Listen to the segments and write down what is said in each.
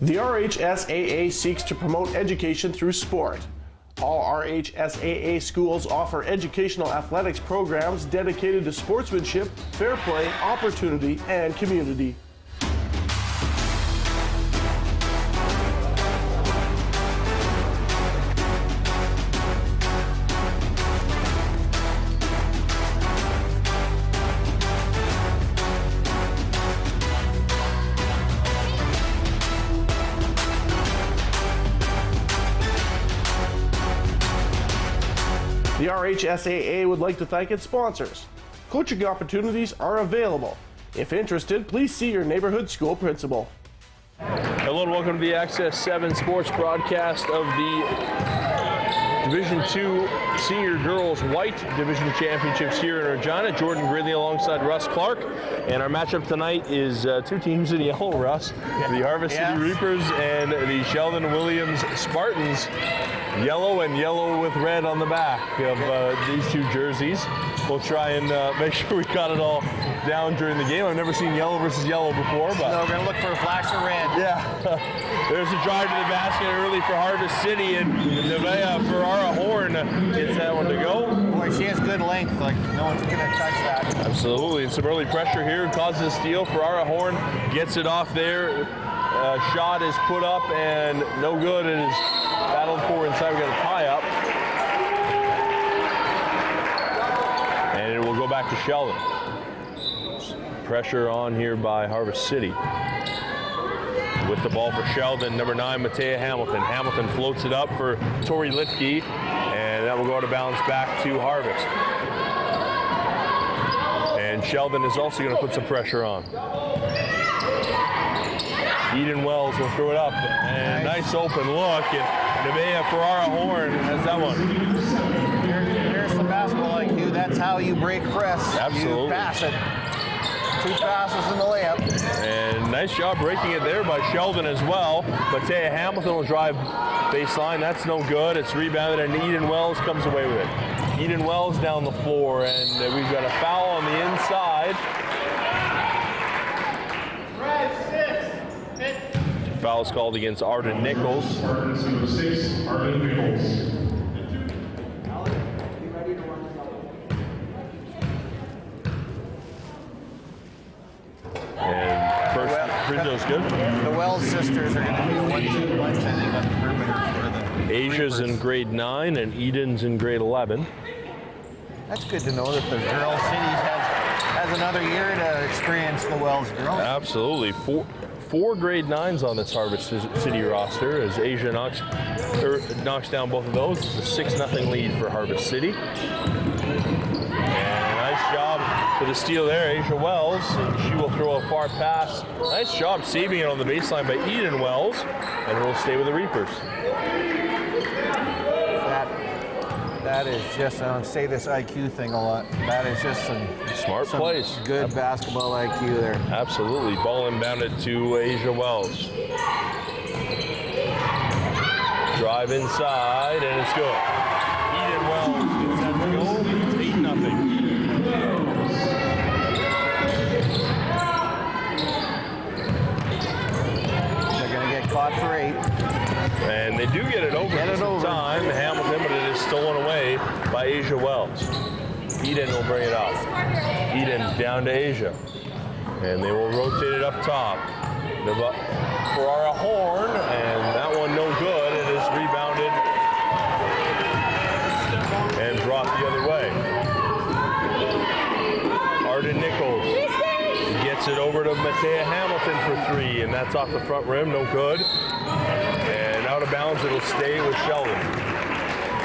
The RHSAA seeks to promote education through sport. All RHSAA schools offer educational athletics programs dedicated to sportsmanship, fair play, opportunity, and community. The RHSAA would like to thank its sponsors. Coaching opportunities are available. If interested, please see your neighborhood school principal. Hello and welcome to the Access 7 Sports broadcast of the Division II Senior Girls White Division Championships here in Regina. Jordan Gridley alongside Russ Clark. And our matchup tonight is two teams in yellow, Russ. The Harvest City Reapers and the Sheldon Williams Spartans. Yellow and yellow with red on the back of these two jerseys. We'll try and make sure we got it all down during the game. I've never seen yellow versus yellow before, but no, we're going to look for a flash of red. Yeah. There's a drive to the basket early for Harvest City, and Nevaeh Ferrara Horn gets that one to go. Boy, she has good length. Like, no one's going to touch that. Absolutely. And some early pressure here causes a steal. Ferrara Horn gets it off there. Shot is put up and no good. It is battled for inside. We got a tie up. And it will go back to Sheldon. Pressure on here by Harvest City. With the ball for Sheldon, number 9, Matea Hamilton. Hamilton floats it up for Tori Litke, and that will go out of bounds back to Harvest. And Sheldon is also going to put some pressure on. Eden Wells will throw it up, and nice open look, and Nevaeh Ferrara Horn has that one. Here's some basketball IQ. That's how you break press. Absolutely. You pass it. 2 passes in the layup. And nice job breaking it there by Sheldon as well. Matea Hamilton will drive baseline. That's no good. It's rebounded, and Eden Wells comes away with it. Eden Wells down the floor, and we've got a foul on the inside. Foul's called against Arden Nichols. Number 6, Arden Nichols. And first free throw's good. The Wells sisters are going to be a 1-2 bunch, I think, on the perimeter for the Asia's Reapers. in grade 9 and Eden's in grade 11. That's good to know that the Girl City has another year to experience the Wells girls. Absolutely. Four grade 9s on this Harvest City roster as Asia knocks down both of those. It's a 6-0 lead for Harvest City. And a nice job for the steal there, Asia Wells. And she will throw a far pass. Nice job saving it on the baseline by Eden Wells. And it will stay with the Reapers. That is just, I don't say this IQ thing a lot. That is just some smart plays. Good basketball IQ there. Absolutely. Ball inbounded to Asia Wells. Drive inside, and it's good. Eden Wells gets that to go. It's 8-0. They're going to get caught for 8. And they do get it over time, Hamilton, but it is stolen away by Asia Wells. Eden will bring it up. Eden down to Asia. And they will rotate it up top. Ferrara Horn, and that one no good. It is rebounded and dropped the other way. Arden Nichols gets it over to Matea Hamilton for 3, and that's off the front rim, no good. And out of bounds, it'll stay with Sheldon.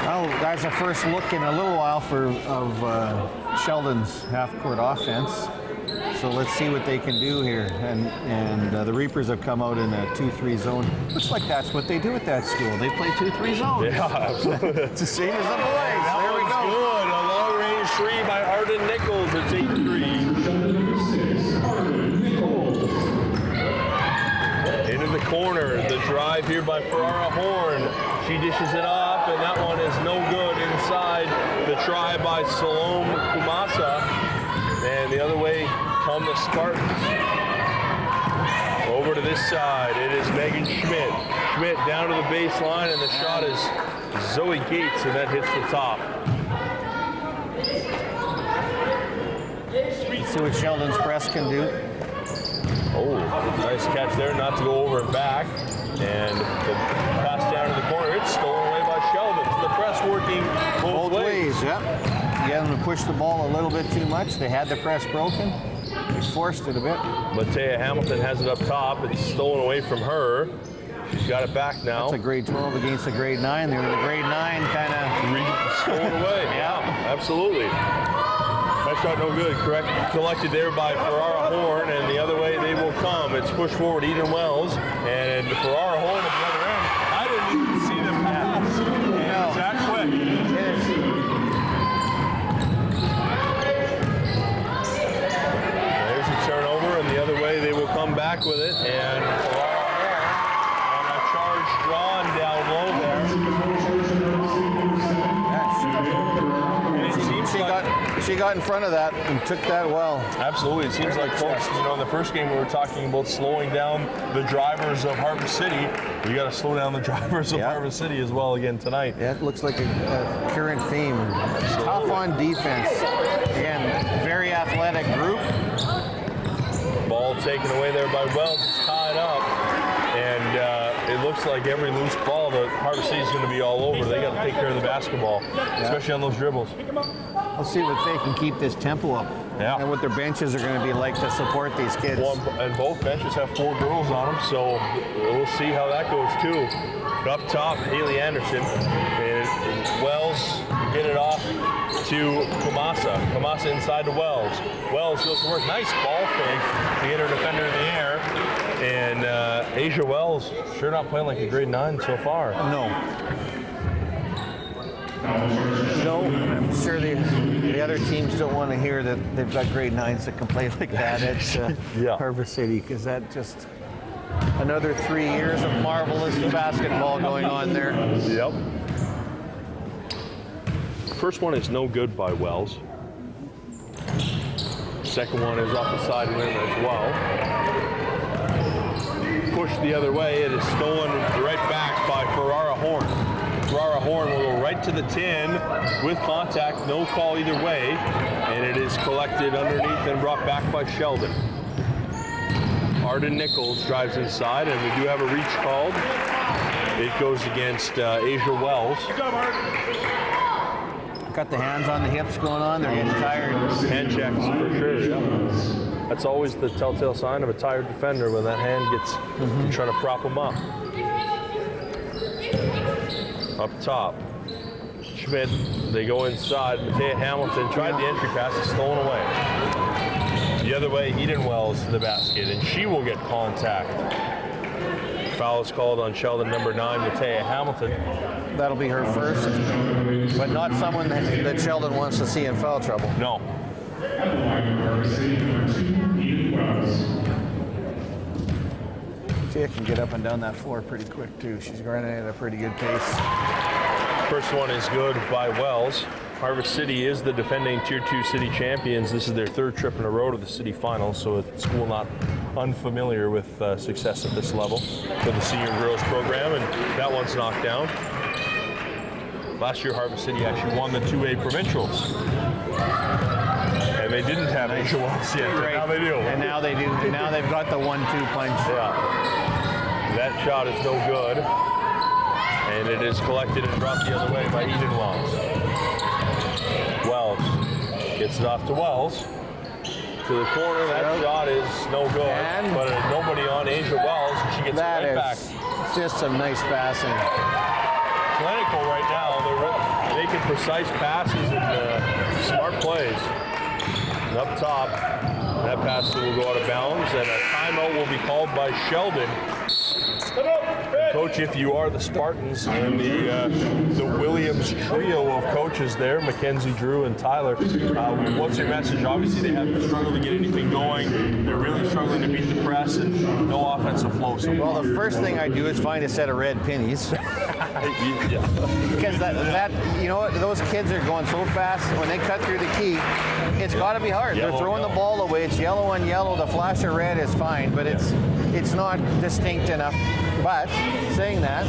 Well, that's a first look in a little while of Sheldon's half-court offense. So let's see what they can do here. And the Reapers have come out in a 2-3 zone. Looks like that's what they do at that school. They play 2-3 zones. Yeah, absolutely. It's the same as the boys. There we go. Good. A long-range 3 by Arden Nichols. It's 8-3. Into the corner, the drive here by Ferrara Horn. She dishes it off, and that one is no good inside. The try by Salome Kumasa. And the other way come the Spartans. Over to this side. It is Megan Schmidt. Schmidt down to the baseline, and the shot is Zoe Gates, and that hits the top. Let's see what Sheldon's press can do. Oh, nice catch there, not to go over and back. And the pass down to the corner. It's stolen away by Sheldon. The press working both ways. Yeah. Get them to push the ball a little bit too much. They had the press broken. They forced it a bit. Matea Hamilton has it up top. It's stolen away from her. She's got it back now. That's a grade 12 against a grade 9. They were the grade 9 kind of stolen away. Yeah, absolutely. That shot no good. Correct. Collected there by Ferrara Horn, and the other way they will come. It's pushed forward Eden Wells, and Ferrara Horn at the other end. I didn't even see them pass. No. It's that quick. There's a turnover, and the other way they will come back with it, and Ferrara Horn on a charge drawn down low there. She got in front of that and took that well. Absolutely. It seems like, folks, you know, in the first game we were talking about slowing down the drivers of Harvest City. We got to slow down the drivers of Harvest City as well again tonight. Yeah, it looks like a current theme. Tough on defense. Again, very athletic group. Ball taken away there by Wells. It's tied up. And it looks like every loose ball that Harvest City is going to be all over. They got to take care of the basketball, especially on those dribbles. Let's see what they can keep this tempo up. Yeah. And what their benches are going to be like to support these kids. Well, and both benches have 4 girls on them, so we'll see how that goes too. Up top, Haley Anderson. And Wells get it off to Kamasa. Kamasa inside to Wells. Wells goes to work. Nice ball fake to get her defender in the air. And Asia Wells sure not playing like a grade 9 so far. No. No, I'm sure the other teams don't want to hear that they've got grade 9s that can play like that at Harvest City, because that just another 3 years of marvelous basketball going on there. Yep. First one is no good by Wells. Second one is off the side rim as well. Pushed the other way. It is stolen right back by Ferrara Horn. Ferrara Horn will go right to the 10 with contact, no call either way, and it is collected underneath and brought back by Sheldon. Arden Nichols drives inside, and we do have a reach called. It goes against Asia Wells. Got the hands on the hips going on. They're getting tired. Hand checks for sure. Yeah. That's always the telltale sign of a tired defender when that hand gets trying to prop them up. Up top, Schmidt, they go inside. Matea Hamilton tried the entry pass, it's stolen away. The other way, Eden Wells to the basket, and she will get contact. Foul is called on Sheldon, number 9, Matea Hamilton. That'll be her first, but not someone that Sheldon wants to see in foul trouble. No. Tia can get up and down that floor pretty quick too. She's running at a pretty good pace. First one is good by Wells. Harvest City is the defending Tier 2 city champions. This is their 3rd trip in a row to the city finals, so a school not unfamiliar with success at this level for the senior girls program, and that one's knocked down. Last year, Harvest City actually won the 2A provincials. And they didn't have Asia Wells yet, but now they do. And now they do. And now they've got the 1-2 punch. Yeah. That shot is no good. And it is collected and dropped the other way by Eden Wells. Wells gets it off to Wells. To the corner, that shot is no good. But nobody on Asia Wells, and she gets it right back. Just some nice passing. Clinical right now. They're making precise passes and smart plays. And up top, that pass will go out of bounds, and a timeout will be called by Sheldon. Coach, if you are the Spartans and the Williams trio of coaches there, Mackenzie, Drew, and Tyler, what's your message? Obviously, they haven't struggled to get anything going. They're really struggling to beat the press and no offensive flow. So well, the first thing I do is find a set of red pennies Right. Yeah. Because that you know what, those kids are going so fast when they cut through the key. It's got to be hard. Yellow, They're throwing yellow. the ball away. It's yellow on yellow. The flash of red is fine, but it's not distinct enough. But saying that,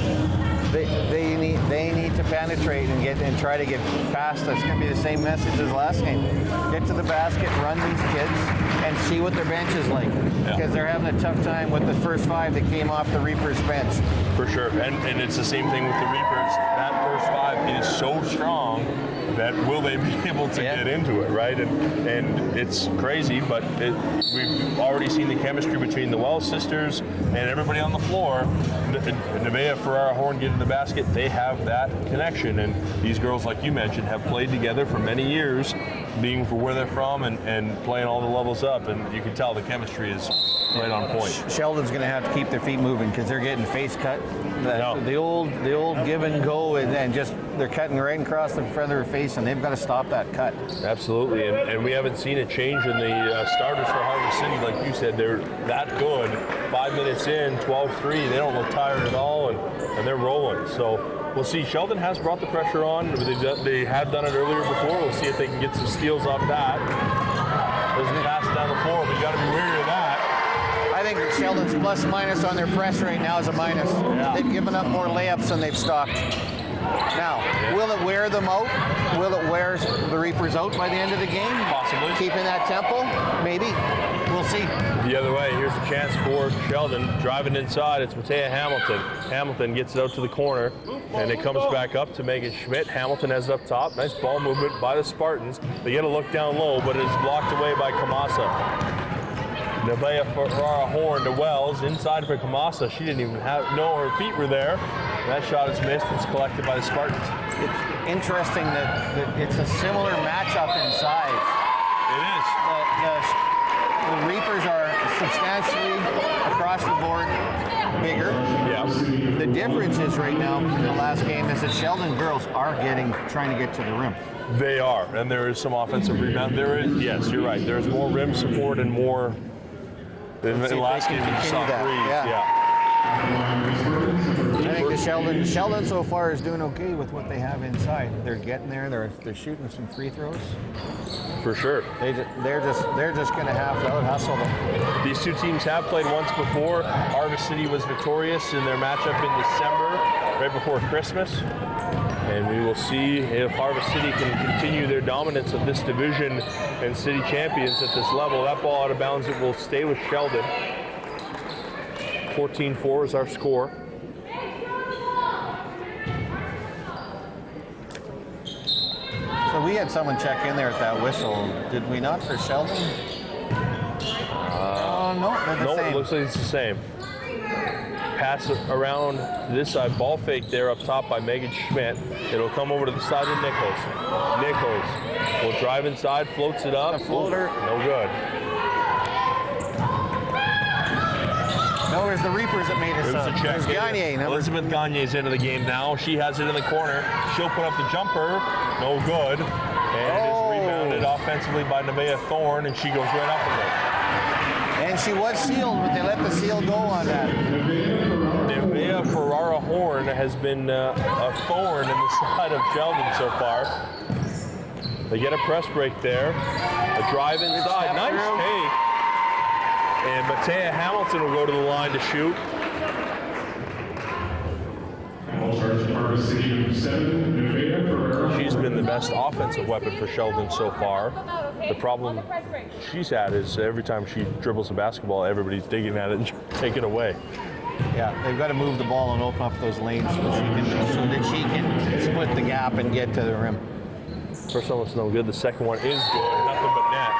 they need to penetrate and try to get past us. It's going to be the same message as last game. Get to the basket, run these kids, and see what their bench is like. Because they're having a tough time with the first 5 that came off the Reapers bench. For sure, and it's the same thing with the Reapers. That first 5 is so strong that will they be able to get into it, right? And it's crazy, but we've already seen the chemistry between the Wells sisters and everybody on the floor. Nevaeh, Ferrara, Horn get in the basket. They have that connection, and these girls, like you mentioned, have played together for many years, being for where they're from and playing all the levels up, and you can tell the chemistry is right on point. Sheldon's going to have to keep their feet moving because they're getting face cut. The old give and go, and just they're cutting right across the front of their face, and they've got to stop that cut. Absolutely, and we haven't seen a change in the starters for Harvest City. Like you said, they're that good. 5 minutes in, 12-3, they don't look tired at all, and they're rolling. So we'll see. Sheldon has brought the pressure on. They have done it earlier before. We'll see if they can get some steals off that. Doesn't pass down the floor, but you got to be wary of that. I think Sheldon's plus minus on their press right now is a minus. They've given up more layups than they've stopped. Now, will it wear them out? Will it wear the Reapers out by the end of the game? Possibly. Keeping that tempo? Maybe. We'll see. The other way, here's a chance for Sheldon. Driving inside, it's Matea Hamilton. Hamilton gets it out to the corner, and it comes back up to Megan Schmidt. Hamilton has it up top. Nice ball movement by the Spartans. They get a look down low, but it's blocked away by Kamasa. Nevaeh Ferrara Horn to Wells, inside for Kamasa. She didn't even know her feet were there. That shot is missed. It's collected by the Spartans. It's interesting that it's a similar matchup in size. It is. The Reapers are substantially across the board bigger. Yeah. The difference is right now in the last game is that Sheldon girls are trying to get to the rim. They are, and there is some offensive rebound. There is, yes, you're right. There's more rim support and more than the last game. I think the Sheldon so far is doing okay with what they have inside. They're getting there. They're shooting some free throws. For sure. They're just going to have to hustle them. These two teams have played once before. Harvest City was victorious in their matchup in December, right before Christmas. And we will see if Harvest City can continue their dominance of this division and city champions at this level. That ball out of bounds, it will stay with Sheldon. 14-4 is our score. So we had someone check in there at that whistle. Did we not for Sheldon? No, they're the same. It looks like it's the same. Pass it around to this side. Ball fake there up top by Megan Schmidt. It'll come over to the side of Nichols. Nichols will drive inside, floats it up. A floater. No good. No, there's the Reapers that made us There's a check. There's Gagne. Elizabeth Gagne's into the game now. She has it in the corner. She'll put up the jumper. No good. And it is rebounded offensively by Nevaeh Thorne, and she goes right up with it. And she was sealed, but they let the seal go on that. Nevaeh Ferrara Horn has been a thorn in the side of Sheldon so far. They get a press break there. A drive inside. Nice take. And Matea Hamilton will go to the line to shoot. She's been the best offensive weapon for Sheldon so far. The problem she's had is every time she dribbles the basketball, everybody's digging at it and taking it away. Yeah, they've got to move the ball and open up those lanes so that she can split the gap and get to the rim. First one was no good. The second one is good. Nothing but net.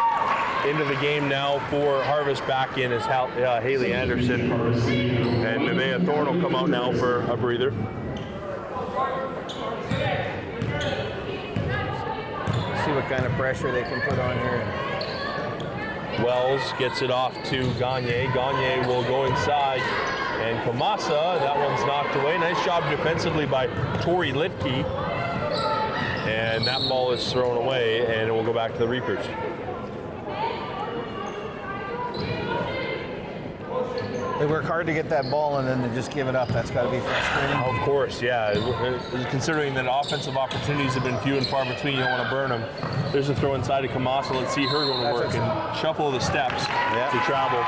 Into the game now for Harvest. Back in is Haley Anderson. And Nevaeh Thorne will come out now for a breather. See what kind of pressure they can put on here. Wells gets it off to Gagne. Gagne will go inside. And Kamasa, that one's knocked away. Nice job defensively by Tori Litke. And that ball is thrown away, and it will go back to the Reapers. They work hard to get that ball and then they just give it up. That's got to be frustrating. Of course, yeah. Considering that offensive opportunities have been few and far between, you don't want to burn them. There's a throw inside to Kamasa. Let's see her go to work and shuffle the steps to travel.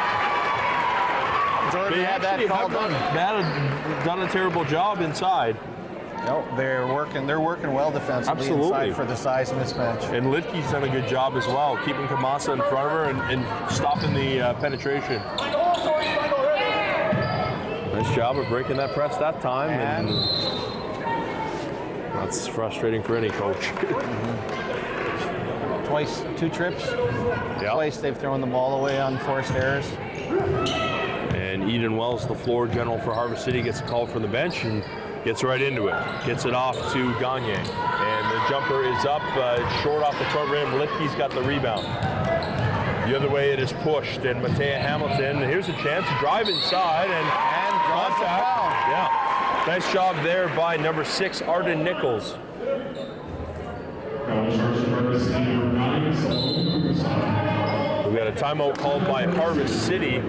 Jordan had that call done. Done a terrible job inside. No, they're working well defensively inside for the size mismatch. And Litke's done a good job as well, keeping Kamasa in front of her and stopping the penetration. Nice job of breaking that press that time. And that's frustrating for any coach. Twice, 2 trips. Yep. Twice they've thrown the ball away on forced errors. And Eden Wells, the floor general for Harvest City, gets a call from the bench and gets right into it. Gets it off to Gagne. And the jumper is up, short off the front rim. Litke's got the rebound. The other way it is pushed, and Matea Hamilton, here's a chance to drive inside and contact. Yeah. Nice job there by number 6, Arden Nichols. We've got a timeout called by Harvest City,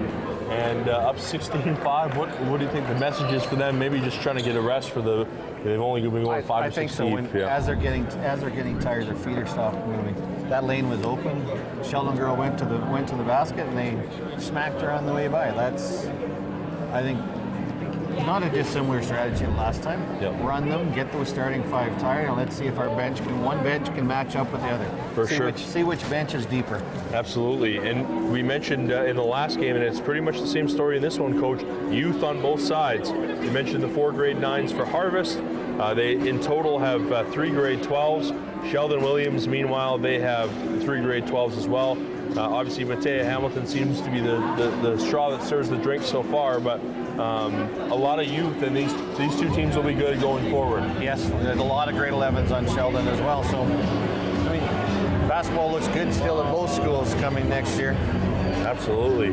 and up 16-5. What do you think the message is for them? Maybe just trying to get a rest for they've only been going 5 or 6 I think so. As they're getting tired, their feet are stopped moving. That lane was open. Sheldon girl went to the basket and they smacked her on the way by. That's, I think, not a dissimilar strategy than last time. Yep. Run them, get those starting 5 tired, and let's see if one bench can match up with the other. See which bench is deeper. Absolutely. And we mentioned in the last game, and it's pretty much the same story in this one, Coach, youth on both sides. You mentioned the 4 grade 9s for Harvest. They in total have 3 grade 12s. Sheldon Williams, meanwhile, they have 3 grade 12s as well. Obviously, Matea Hamilton seems to be the straw that stirs the drink so far, but a lot of youth, and these 2 teams will be good going forward. Yes, there's a lot of grade 11s on Sheldon as well. So, I mean, basketball looks good still at both schools coming next year. Absolutely.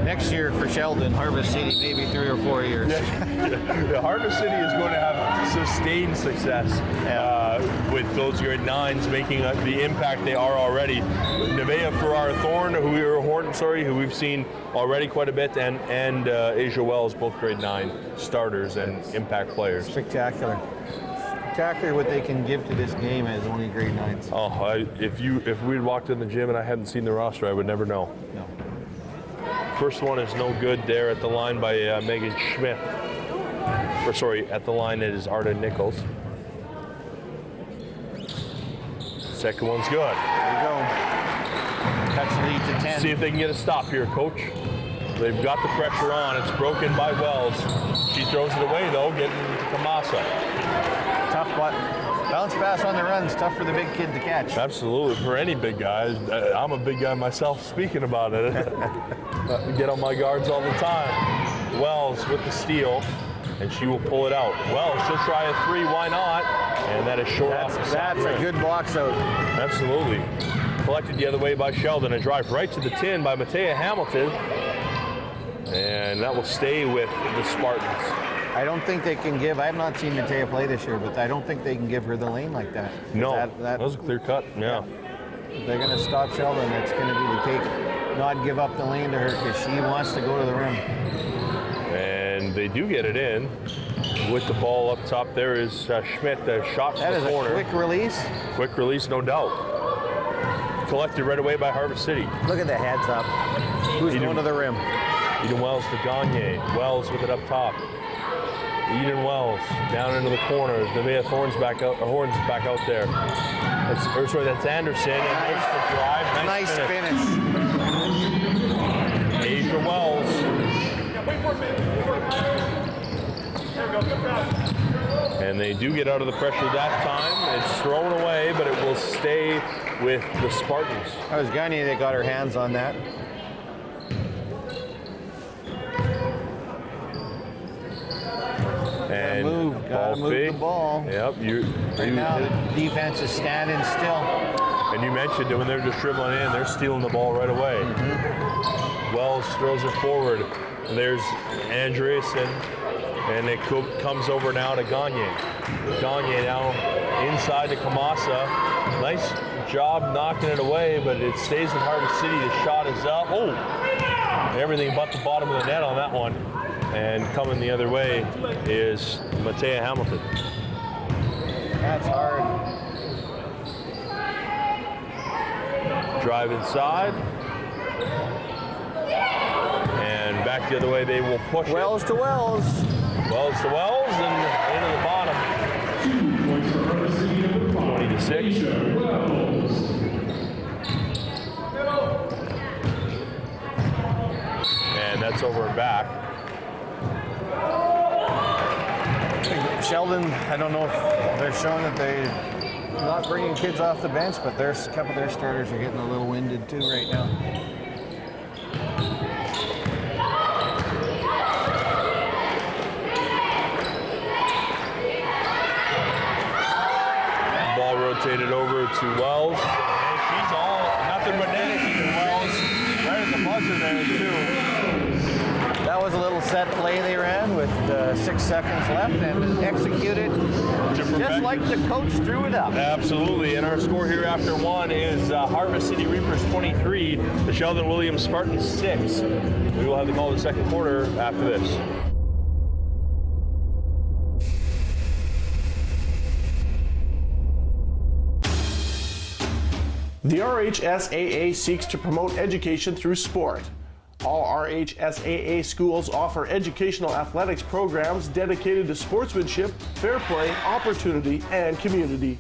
Next year for Sheldon, Harvest City, maybe 3 or 4 years. Yeah, Harvest City is going to have sustained success with those grade 9s making the impact they are already. Nevaeh who we've seen already quite a bit, and Asia Wells, both grade 9 starters and impact players. Spectacular what they can give to this game as only grade 9s. Oh, if we'd walked in the gym and I hadn't seen the roster, I would never know. No. First one is no good there at the line by Megan Schmidt. At the line it is Arden Nichols. Second one's good. There you go. Cuts the lead to 10. See if they can get a stop here, Coach. They've got the pressure on. It's broken by Wells. She throws it away, though, getting to Kamasa. Tough bounce pass on the runs. Tough for the big kid to catch. Absolutely, for any big guy. I'm a big guy myself, speaking about it. Get on my guards all the time. Wells with the steal, and she will pull it out. Wells, she'll try a 3, why not? And that is short off the That's a good box out. Absolutely. Collected the other way by Sheldon. A drive right to the tin by Matea Hamilton. And that will stay with the Spartans. I don't think they can give, I have not seen Matea play this year, but I don't think they can give her the lane like that. No, that was a clear cut, yeah. They're going to stop Sheldon. It's going to be to not give up the lane to her because she wants to go to the rim. And they do get it in. With the ball up top there is Schmidt, the shot from the corner. That is a quick release. Quick release, no doubt. Collected right away by Harvest City. Look at the heads up. Who's going to the rim? Eden Wells to Gagne. Wells with it up top. Eden Wells down into the corner. Nevaeh Horns back out there. That's Anderson. And there's the drive. Nice finish. Asia Wells. And they do get out of the pressure that time. It's thrown away, but it will stay with the Spartans. That was Gagne that got her hands on that. And gotta move the ball. Yep. Right now the defense is standing still. And you mentioned that when they're just dribbling in, they're stealing the ball right away. Mm-hmm. Wells throws it forward. And there's Andreessen, and it comes over now to Gagne. Gagne now inside to Kamasa. Nice job knocking it away, but it stays in Harvest City. The shot is up. Oh! everything but the bottom of the net on that one. And coming the other way is Matea Hamilton. That's hard. Drive inside. And back the other way, they will push Wells it. to Wells. Wells to Wells and into the bottom. 20 to 6. And that's over and back. Sheldon, I don't know if they're showing that they're not bringing kids off the bench, but a couple of their starters are getting a little winded too right now. Ball rotated over to Wells. And she's all nothing but net. Wells right at the buzzer there too. That was a little set play they ran with 6 seconds left and executed just like the coach drew it up. Absolutely, and our score here after one is Harvest City Reapers 23, the Sheldon Williams Spartans 6. We will have the call of the second quarter after this. The RHSAA seeks to promote education through sport. All RHSAA schools offer educational athletics programs dedicated to sportsmanship, fair play, opportunity, and community.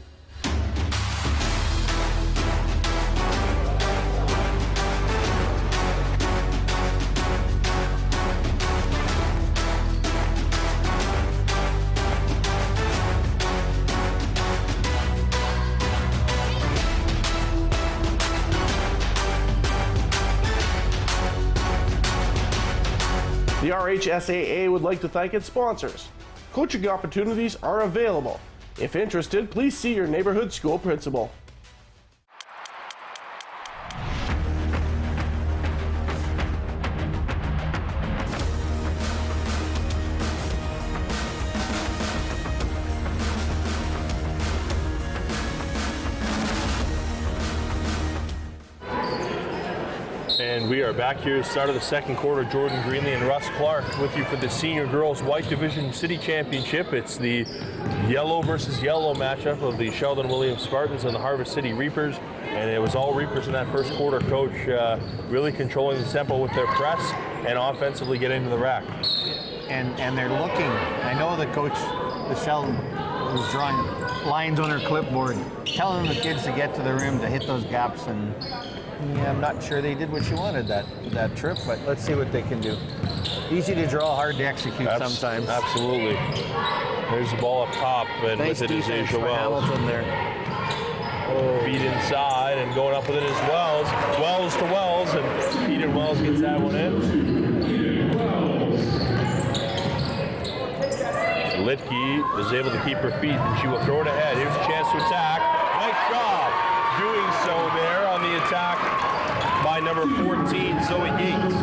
The RHSAA would like to thank its sponsors. Coaching opportunities are available. If interested, please see your neighborhood school principal. And we are back here at the start of the second quarter. Jordan Greenlee and Russ Clark with you for the Senior Girls White Division City Championship. It's the yellow versus yellow matchup of the Sheldon Williams Spartans and the Harvest City Reapers. And it was all Reapers in that first quarter. Coach really controlling the tempo with their press and offensively getting to the rack. And they're looking. I know the coach, the Sheldon, was drawing lines on her clipboard, telling the kids to get to the rim, to hit those gaps, and yeah, I'm not sure they did what she wanted that trip, but let's see what they can do. Easy to draw, hard to execute sometimes. Absolutely. There's the ball up top, and Nice with it is defense Asia for Wells. Hamilton there. Feed inside and going up with it is Wells. Wells to Wells, and Eden Wells gets that one in. Litke is able to keep her feet, and she will throw it ahead. Here's a chance to attack. Nice job doing so there on the attack by number 14, Zoe Gates.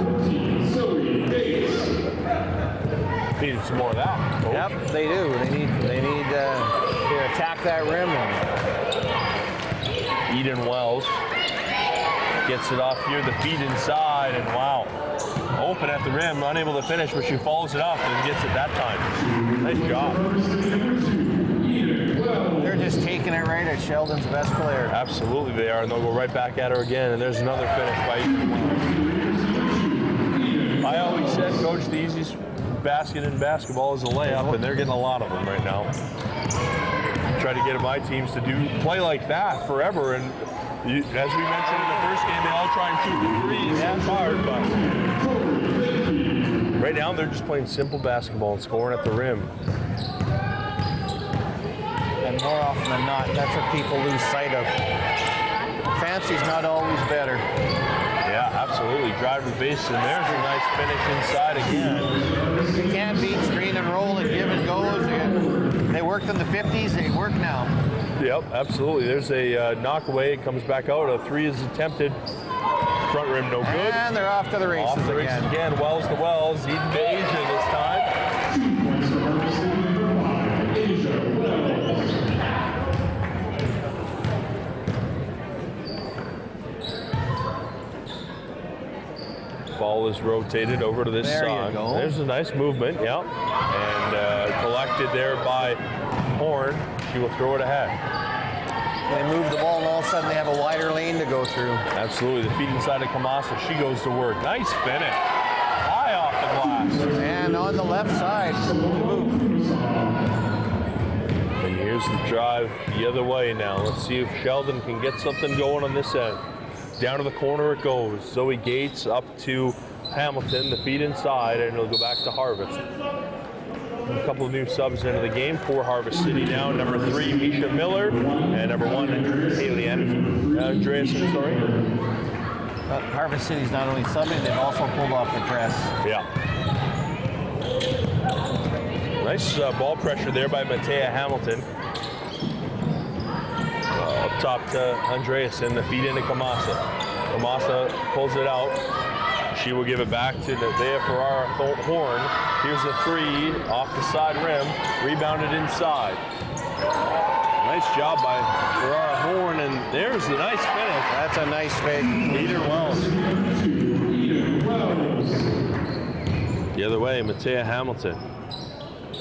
Needed some more of that. Coach. Yep, they do. They need to attack that rim. Eden Wells gets it off here, the feed inside, and wow. Open at the rim, unable to finish, but she follows it up and gets it that time. Nice job. They're just taking it right at Sheldon's best player. Absolutely they are, and they'll go right back at her again, and there's another finish by Eden Wells. I always said, Coach, the easiest basket in basketball is a layup, and they're getting a lot of them right now. Try to get my teams to play like that forever, and as we mentioned in the first game, they all try and shoot the threes. Yeah. It's hard, but right now they're just playing simple basketball and scoring at the rim. And more often than not, that's what people lose sight of. Fancy's not always better. Yeah, absolutely. Drive to the base, and there's a nice finish inside again. You can't beat screen and roll and give and goes. They worked in the 50s, they work now. Yep, absolutely. There's a knock away. It comes back out. A three is attempted. Front rim no good. And they're off to the races Off the races again. Wells to Wells. Eden to Asia this time. Ball is rotated over to this There you side. go. There's a nice movement, yeah. And collected there by Horn. She will throw it ahead. They move the ball, and all of a sudden they have a wider lane to go through. Absolutely. The feet inside of Kamasa. She goes to work. Nice finish. High off the glass. And on the left side, to move. And here's the drive the other way now. Let's see if Sheldon can get something going on this end. Down to the corner it goes. Zoe Gates up to Hamilton, the feet inside, and it'll go back to Harvest. A couple of new subs into the game for Harvest City now. Number 3, Misha Miller, and number 1, Haley Andreasen, sorry. Harvest City's not only subbing, they've also pulled off the press. Yeah. Nice ball pressure there by Matea Hamilton. Up top to Andreasen, the feed into Kamasa. Kamasa pulls it out. She will give it back to Nevaeh Ferrara Horn. Here's a 3 off the side rim, rebounded inside. Nice job by Ferrara Horn, and there's the nice finish. That's a nice fake. Eden Wells. The other way, Matea Hamilton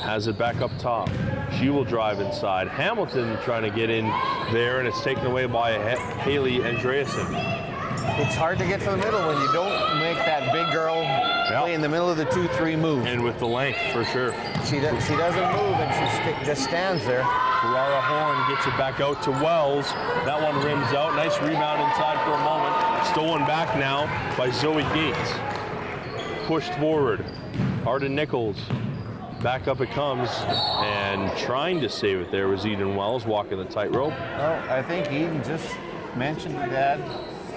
has it back up top. She will drive inside. Hamilton trying to get in there, and it's taken away by Haley Andreasen. It's hard to get to the middle when you don't make that big girl play in the middle of the 2-3 move. And with the length, for sure. She doesn't move, and she just stands there. Ferrara Horn gets it back out to Wells. That one rims out. Nice rebound inside for a moment. Stolen back now by Zoe Gates. Pushed forward. Arden Nichols. Back up it comes, and trying to save it there was Eden Wells walking the tightrope. Oh, I think Eden just mentioned to Dad,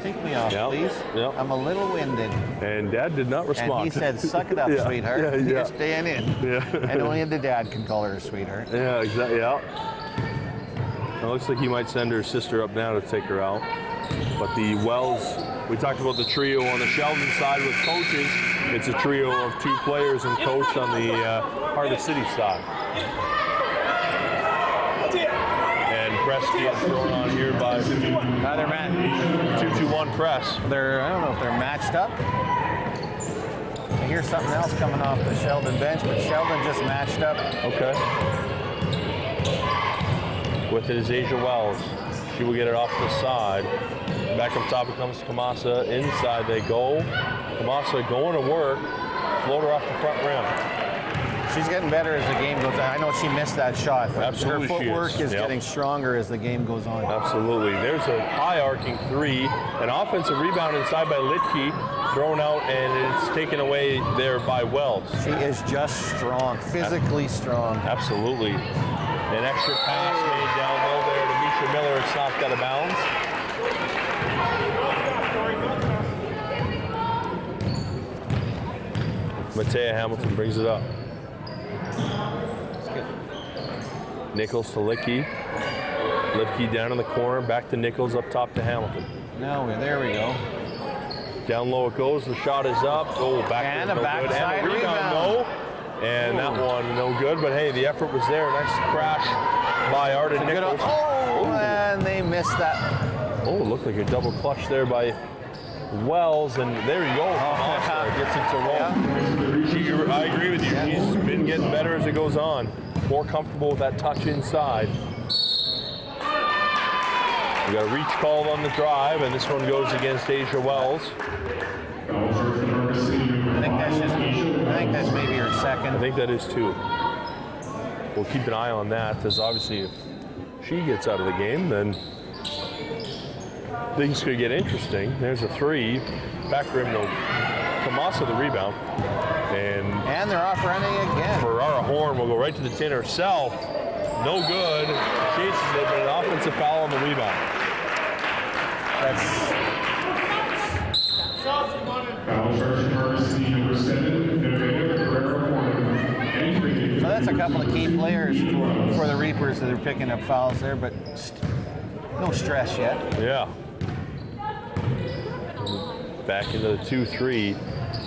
take me off, please. Yep. I'm a little winded. And Dad did not respond. And he said, suck it up, sweetheart. You're staying in. Yeah. And only the dad can call her a sweetheart. Yeah, exactly. Yeah. It looks like he might send her sister up now to take her out. But the Wells, we talked about the trio on the Sheldon side with coaches. It's a trio of 2 players and coach on the Harvest City side. And press being thrown on here by They're 2-2-1 press. I don't know if they're matched up. I hear something else coming off the Sheldon bench, but Sheldon just matched up. Okay. With it is Asia Wells. She will get it off the side. Back up top it comes to Kamasa. Inside they go. Kamasa going to work. Floater off the front rim. She's getting better as the game goes on. I know she missed that shot, but Absolutely her footwork is Yep. getting stronger as the game goes on. Absolutely. There's a high arcing 3. An offensive rebound inside by Litke. Thrown out, and it's taken away there by Wells. She is just strong, physically strong. Absolutely. An extra pass made down low there to Misha Miller. It's knocked out of bounds. Matea Hamilton brings it up. Nichols to Licky. Licky down in the corner, back to Nichols, up top to Hamilton. There we go. Down low it goes, the shot is up. Oh, back And there, a no good. backside And a rebound, no. And that one, no good, but hey, the effort was there. Nice crash by Arden Nichols. And they missed that. Oh, it looked like a double clutch there by Wells, and there you go. Gets it to roll. I agree with you. She's been getting better as it goes on. More comfortable with that touch inside. We got a reach called on the drive, and this one goes against Asia Wells. I think that's maybe her second. I think that is too. We'll keep an eye on that, because obviously if she gets out of the game, then things could get interesting. There's a 3. Back rim, no. Kamasa the rebound. And they're off running again. Ferrara Horn will go right to the tin herself. No good. Chases it, but an offensive foul on the rebound. So that's a couple of key players for the Reapers that are picking up fouls there, but no stress yet. Yeah. Back into the 2-3.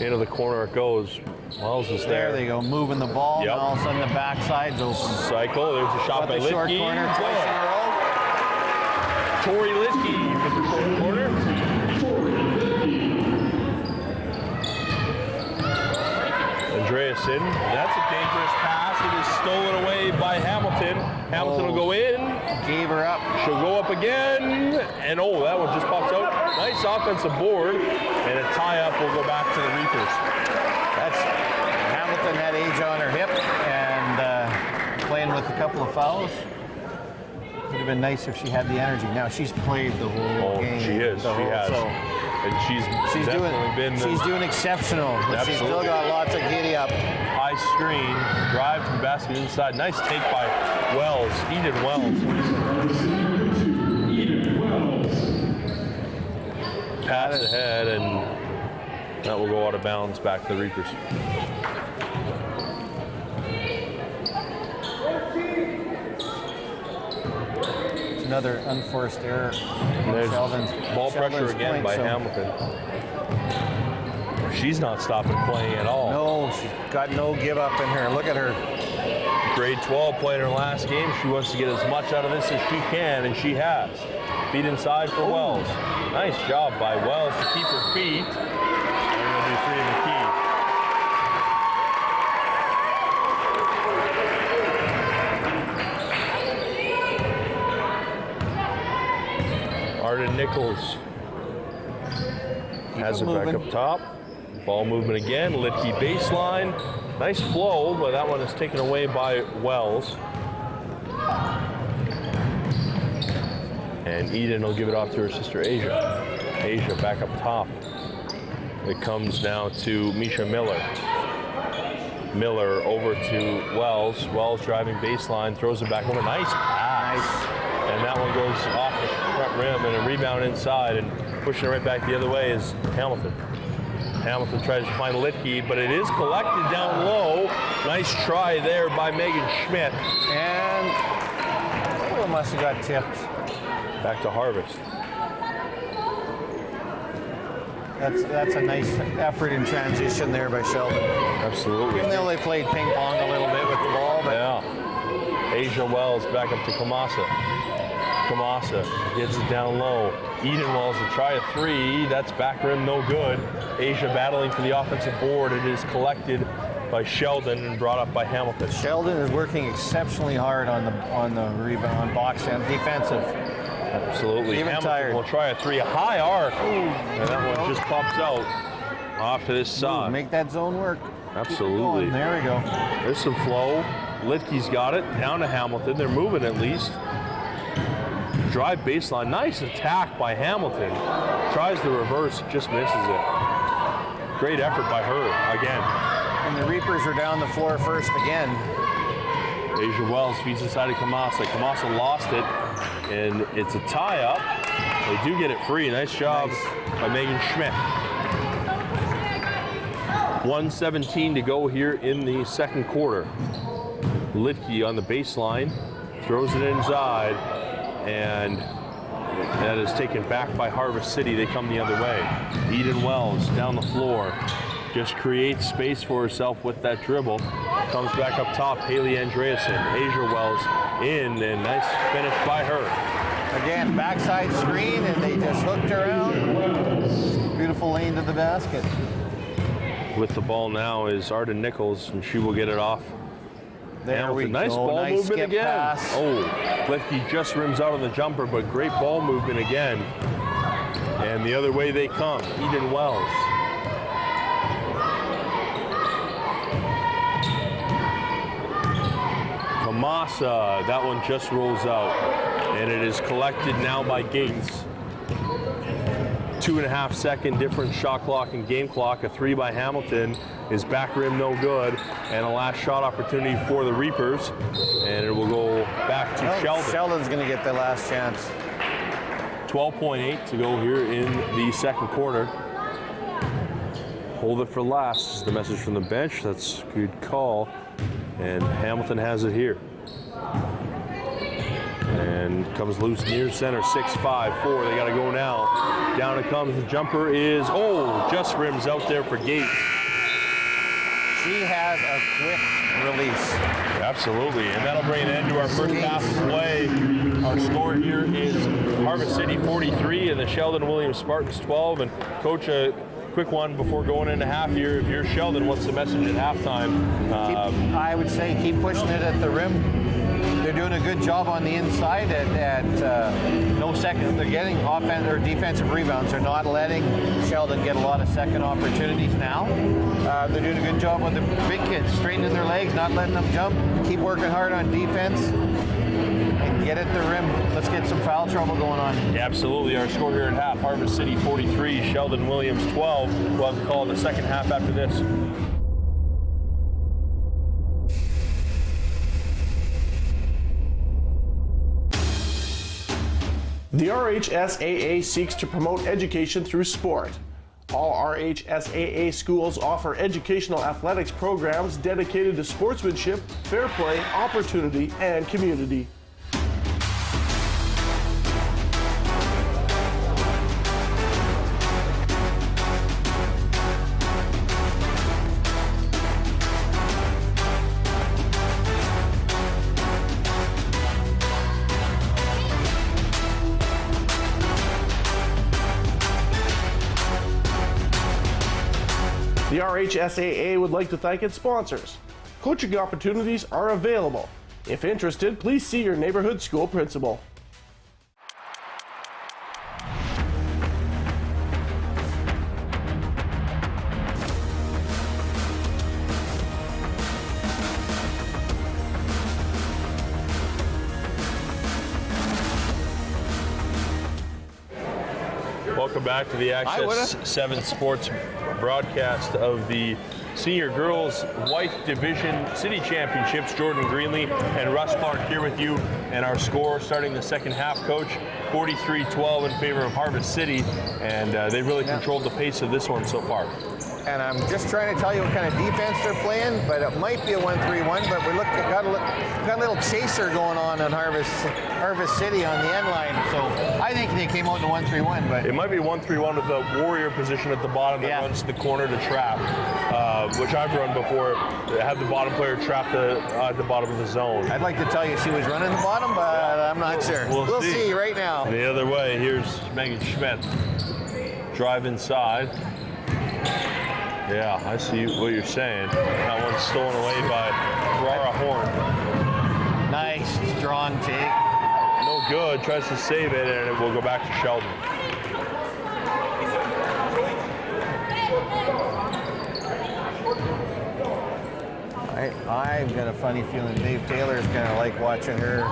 Into the corner it goes. Wells is there. There they go, moving the ball. Yep. And all of a sudden the backside's open. Cycle. There's a shot by the short Litke. corner twice in a row. Tori Litke with the short corner. Andreasen. That's a dangerous pass. It is stolen away by Hamilton. Hamilton will go in. Gave her up. She'll go up again. And oh, that one just pops out. Nice offensive board. And a tie-up will go back to the Reapers. That's Hamilton had age on her hip and playing with a couple of fouls. Would have been nice if she had the energy. Now she's played the whole game. She is. She has. So and she's definitely been. She's doing exceptional. But she's still got lots of giddy up. High screen, drive to the basket inside. Nice take by Wells. Eden Wells. Pass ahead, and that will go out of bounds back to the Reapers. Another unforced error. There's Sheldon's ball pressure again by Hamilton. She's not stopping playing at all. No, she's got no give up in her. Look at her. Grade 12 played her last game. She wants to get as much out of this as she can, and she has. Feet inside for Wells. Nice job by Wells to keep her feet. And it'll be free in the key. Arden Nichols has it back up top. Ball movement again. Litke baseline. Nice flow, but that one is taken away by Wells. And Eden will give it off to her sister Asia. Asia back up top. It comes now to Misha Miller. Miller over to Wells. Wells driving baseline, throws it back over. Nice pass. Nice. And that one goes off the front rim and a rebound inside, and pushing it right back the other way is Hamilton. Hamilton tries to find Litke, but it is collected down low. Nice try there by Megan Schmidt. And oh, it must have got tipped. Back to Harvest. That's a nice effort in transition there by Sheldon. Absolutely. Even though they played ping pong a little bit with the ball, but yeah. Asia Wells back up to Kamasa. Kamasa gets it down low. Eden Wells will try a three. That's back rim, no good. Asia battling for the offensive board. It is collected by Sheldon and brought up by Hamilton. Sheldon is working exceptionally hard on the rebound, box and defensive. Absolutely. Even Hamilton tired. will try a three, a high arc. And that one just pops out off to this side. Make that zone work. Absolutely. There we go. There's some flow. Litke's got it down to Hamilton. They're moving at least. Drive baseline. Nice attack by Hamilton. Tries the reverse, just misses it. Great effort by her again. And the Reapers are down the floor first again. Asia Wells feeds inside to Kamasa. Kamasa lost it, and it's a tie-up. They do get it free. Nice job by Megan Schmidt. 1:17 to go here in the second quarter. Litke on the baseline, throws it inside, and that is taken back by Harvest City. They come the other way. Eden Wells down the floor, just creates space for herself with that dribble. Comes back up top, Haley Andreasen. Asia Wells in, and nice finish by her. Again, backside screen, and they just hooked around. Beautiful lane to the basket. With the ball now is Arden Nichols, and she will get it off. There Hamilton. we Nice go. ball movement skip again. pass. Oh, Litke just rims out on the jumper, but great ball movement again. And the other way they come, Eden Wells. Kamasa, that one just rolls out. And it is collected now by Gates. 2.5 second difference shot clock and game clock. A three by Hamilton is back rim no good, and a last shot opportunity for the Reapers, and it will go back to Sheldon. Sheldon's going to get the last chance. 12.8 to go here in the second quarter. Hold it for last is the message from the bench. That's a good call, and Hamilton has it here. And comes loose near center, 6-5-4. They got to go now. Down it comes. The jumper is, just rims out there for Gates. She has a quick release. Absolutely, and that'll bring an end to our first half of play. Our score here is Harvest City 43 and the Sheldon Williams Spartans 12. And Coach, quick one before going into half here. If you're Sheldon, what's the message at halftime? I would say keep pushing it at the rim. They're doing a good job on the inside at no second. They're getting offensive or defensive rebounds. They're not letting Sheldon get a lot of second opportunities now. They're doing a good job with the big kids, straightening their legs, not letting them jump. Keep working hard on defense and get at the rim. Let's get some foul trouble going on. Yeah, absolutely. Our score here at half, Harvest City 43, Sheldon Williams 12. We'll have to call the second half after this. The RHSAA seeks to promote education through sport. All RHSAA schools offer educational athletics programs dedicated to sportsmanship, fair play, opportunity, and community. The RHSAA would like to thank its sponsors. Coaching opportunities are available. If interested, please see your neighborhood school principal. Welcome back to the Access 7 Sports broadcast of the Senior Girls White Division City Championships. Jordan Greenlee and Russ Clark here with you, and our score starting the second half, Coach, 43-12 in favor of Harvest City, and they really controlled the pace of this one so far. And I'm just trying to tell you what kind of defense they're playing, but it might be a 1-3-1, but got a little chaser going on Harvest City on the end line, so I think they came out in a 1-3-1. But it might be 1-3-1 with the warrior position at the bottom that runs to the corner to trap, which I've run before. Have the bottom player trap at the bottom of the zone. I'd like to tell you she was running the bottom, but I'm not sure. We'll see right now. And the other way, here's Megan Schmidt. Drive inside. Yeah, I see what you're saying. That one's stolen away by Ferrara Horn. Nice, strong take. No good, tries to save it, and it will go back to Sheldon. I've got a funny feeling Dave Taylor's going to like watching her,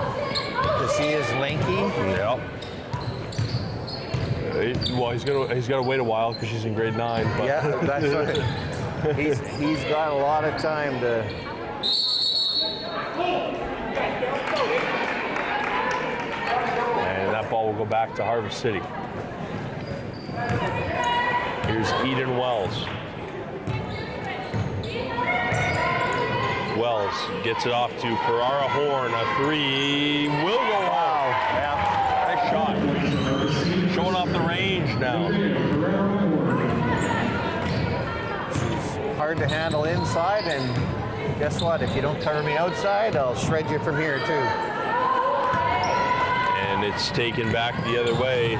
because she is lanky. Yep. Well, he's got to wait a while because she's in grade 9. But. Yeah, that's what he's got a lot of time to. And that ball will go back to Harvest City. Here's Eden Wells. Wells gets it off to Ferrara Horn. A three will go off. Yeah, nice shot. Showing off the range now. She's hard to handle inside, and guess what? If you don't cover me outside, I'll shred you from here too. And it's taken back the other way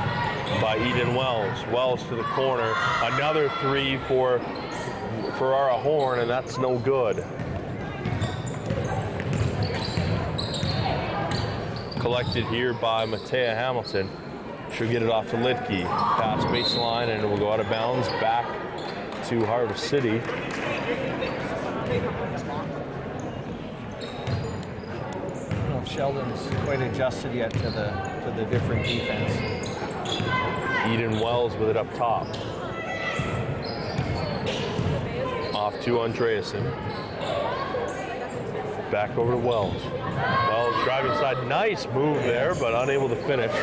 by Eden Wells. Wells to the corner. Another three for Ferrara Horn, and that's no good. Collected here by Matea Hamilton. She'll get it off to Litke. Pass baseline, and it will go out of bounds back to Harvest City. I don't know if Sheldon's quite adjusted yet to the different defense. Eden Wells with it up top. Off to Andreasen. Back over to Wells. Wells driving side. Nice move there, but unable to finish.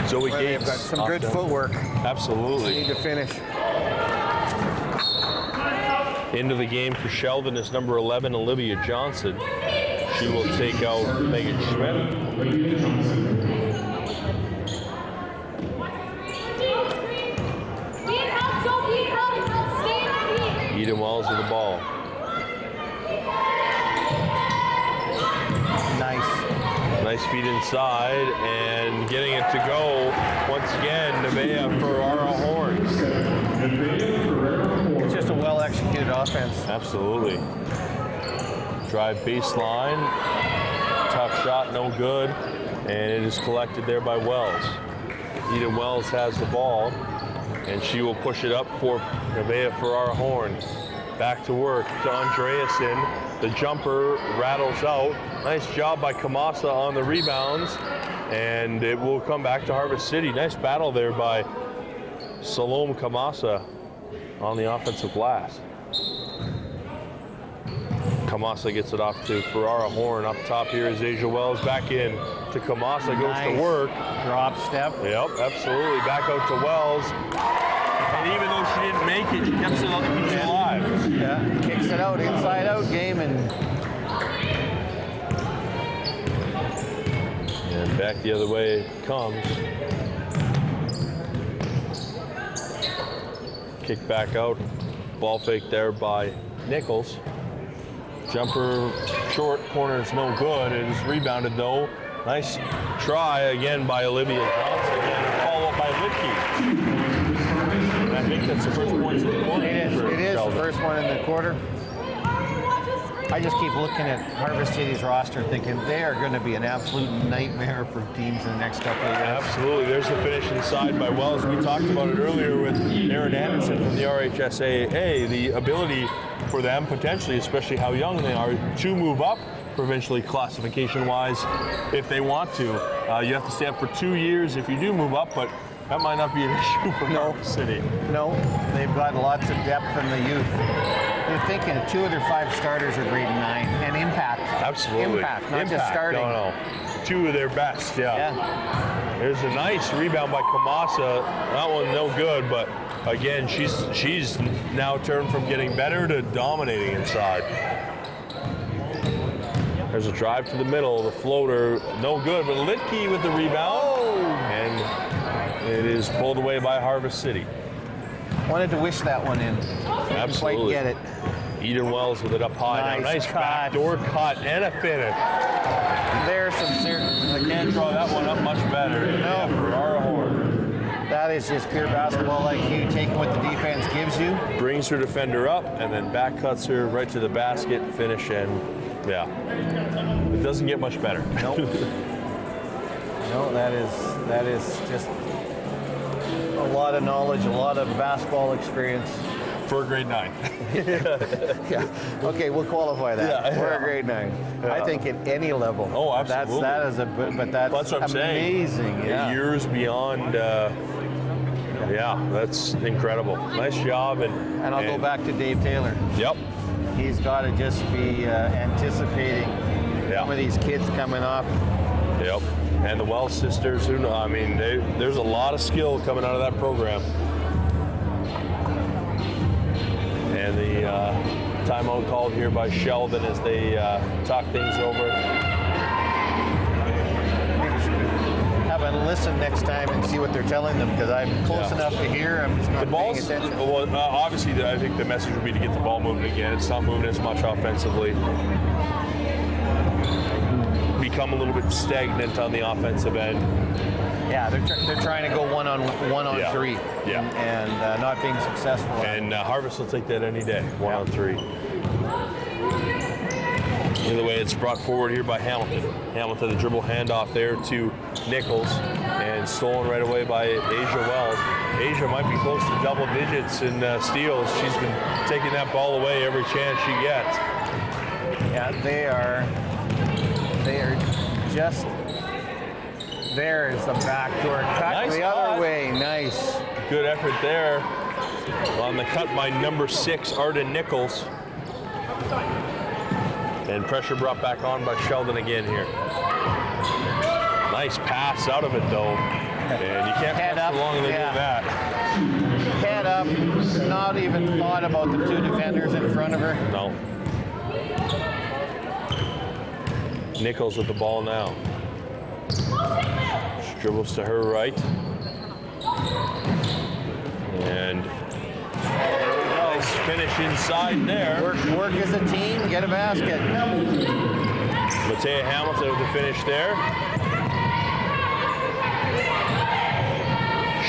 Zoe Gates. They've got some good footwork. Absolutely. Need to finish. Into the game for Sheldon is number 11, Olivia Johnson. She will take out Megan Schmidt. Eden Wells with the ball. Nice feed inside, and getting it to go once again, Nevaeh Ferrara Horn. It's just a well-executed offense. Absolutely. Drive baseline. Tough shot, no good. And it is collected there by Wells. Eden Wells has the ball, and she will push it up for Nevaeh Ferrara-Horn. Back to work to Andreasen. The jumper rattles out. Nice job by Kamasa on the rebounds, and it will come back to Harvest City. Nice battle there by Salome Kamasa on the offensive glass. Kamasa gets it off to Ferrara-Horn. Up top here is Asia Wells. Back in to Kamasa. Goes to work. Drop step. Yep, absolutely. Back out to Wells. And even though she didn't make it, she keeps it alive. Yeah, kicks it out, inside out game, and back the other way it comes. Kick back out. Ball fake there by Nichols. Jumper short, corner is no good. It is rebounded though. Nice try again by Olivia Johnson. Again, follow up by Litke. And I think that's the first points of the quarter. it is the first one in the quarter. I just keep looking at Harvest City's roster thinking they are going to be an absolute nightmare for teams in the next couple of years. Absolutely. There's the finish inside by Wells. We talked about it earlier with Aaron Anderson from the RHSAA, the ability for them potentially, especially how young they are, to move up provincially classification-wise if they want to. You have to stay up for 2 years if you do move up, but that might not be an issue for Harvest City. No, they've got lots of depth in the youth. They're thinking 2 of their 5 starters are grade 9 and impact. Absolutely. Impact, not just starting. No. 2 of their best, yeah. There's a nice rebound by Kamasa. That one no good, but again, she's now turned from getting better to dominating inside. There's a drive to the middle, the floater, no good, but Litke with the rebound. And it is pulled away by Harvest City. Wanted to wish that one in. Absolutely. Didn't quite get it. Eden Wells with it up high. Nice Nice cut. backdoor cut and a finish. There's some serious. I can't draw that one up much better. No. Ferrara-Horn. That is just pure basketball IQ, taking what the defense gives you. Brings her defender up and then back cuts her right to the basket, finish, and yeah. It doesn't get much better. Nope. No, that is just a lot of knowledge, a lot of basketball experience. For a grade 9. Yeah. Okay, we'll qualify that. We're a grade 9. Yeah. I think at any level. Oh, absolutely. That's That's what I'm amazing. saying. Yeah. Years beyond. That's incredible. Nice job. And I'll go back to Dave Taylor. Yep. He's got to just be anticipating some of these kids coming off. Yep. And the Wells sisters, there's a lot of skill coming out of that program. And the timeout called here by Sheldon as they talk things over. Have a listen next time and see what they're telling them, because I'm close enough to hear. I'm just not paying attention. Well, obviously, I think the message would be to get the ball moving again. It's not moving as much offensively. Become a little bit stagnant on the offensive end. Yeah, they're trying to go one on 3. Yeah. And not being successful. And Harvest will take that any day, 1 on 3. Either way, it's brought forward here by Hamilton. Hamilton, the dribble handoff there to Nichols, and stolen right away by Asia Wells. Asia might be close to double digits in steals. She's been taking that ball away every chance she gets. Yeah, they are just. There's the backdoor cut Nice the cut. other way. Nice. Good effort there on the cut by number 6, Arden Nichols. And pressure brought back on by Sheldon again here. Nice pass out of it though. And you can't Head pass up, for long than doing that. Head up, not even thought about the 2 defenders in front of her. No. Nichols with the ball now. She dribbles to her right. And nice finish inside there. Work as a team, get a basket. Matea Hamilton with the finish there.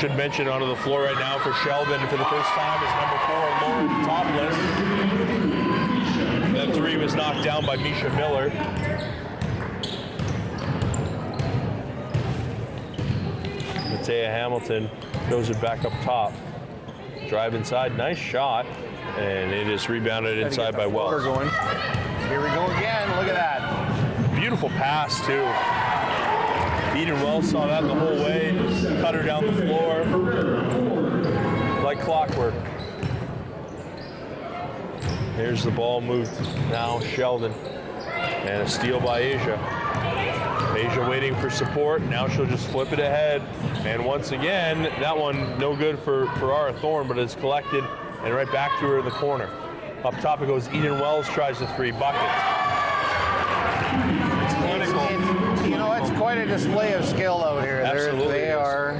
should mention onto the floor right now for Sheldon for the first time is number 4, Lauren Topless. That 3 was knocked down by Misha Miller. Matea Hamilton throws it back up top. Drive inside, nice shot, and it is rebounded inside by Wells. Going. Here we go again, look at that. Beautiful pass too. Eden Wells saw that the whole way, cut her down the floor like clockwork. Here's the ball moved now, Sheldon, and a steal by Asia. Asia waiting for support, now she'll just flip it ahead, and once again, that one no good for Ara Thorne, but it's collected and right back to her in the corner. Up top it goes, Eden Wells tries the 3, bucket. You know, it's quite a display of skill out here. Absolutely They are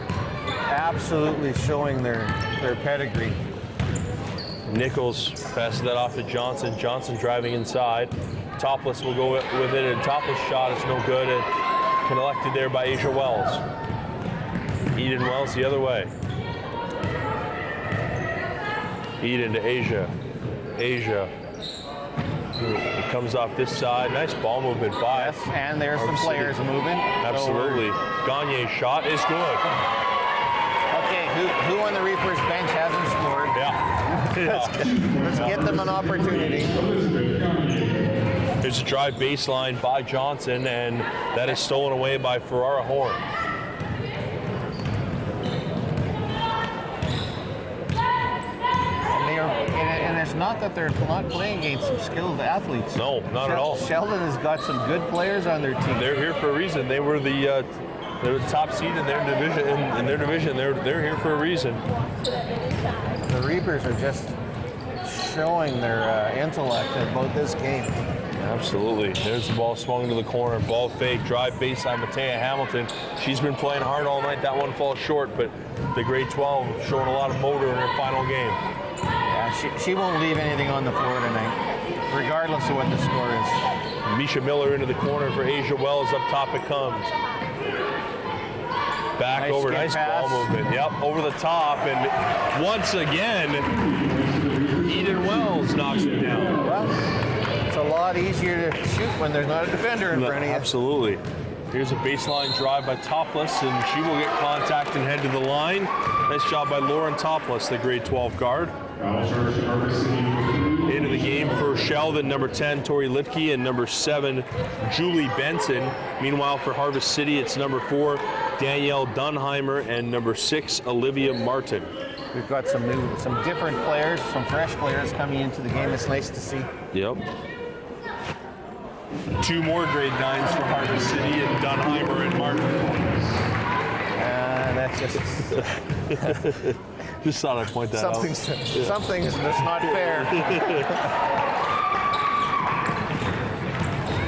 absolutely showing their pedigree. Nichols passes that off to Johnson. Johnson driving inside. Topless will go with it, and Topless shot is no good, and collected there by Asia Wells. Eden Wells the other way. Eden to Asia. Asia. It comes off this side. Nice ball movement by. Yes, and there's some players moving. Absolutely. Gagne's shot is good. Okay, who on the Reapers bench hasn't scored? Yeah. Let's get them an opportunity. There's a drive baseline by Johnson, and that is stolen away by Ferrara Horn. And it's not that they're not playing against some skilled athletes. No, not at all. Sheldon has got some good players on their team. They're here for a reason. They were the top seed in their division. They're here for a reason. The Reapers are just showing their intellect about this game. Absolutely. There's the ball swung into the corner. Ball fake. Drive baseline. Matea Hamilton. She's been playing hard all night. That one falls short, but the grade 12 showing a lot of motor in her final game. Yeah, she won't leave anything on the floor tonight, regardless of what the score is. Misha Miller into the corner for Asia Wells. Up top it comes. Back Nice over. skip Nice pass. ball movement. Yep, over the top. And once again, Eden Wells knocks it down. Well, it's a lot easier to shoot when there's not a defender in front of you. Absolutely. Here's a baseline drive by Topless, and she will get contact and head to the line. Nice job by Lauren Topless, the grade 12 guard. Into the game for Sheldon, number 10, Tori Lipke, and number 7, Julie Benson. Meanwhile, for Harvest City, it's number 4, Danielle Dunheimer, and number 6, Olivia Martin. We've got some different players, some fresh players coming into the game. It's nice to see. Yep. 2 more grade 9s for Harvest City, and Dunheimer and Martin. That's just Just thought I'd point that out. something's that's not fair.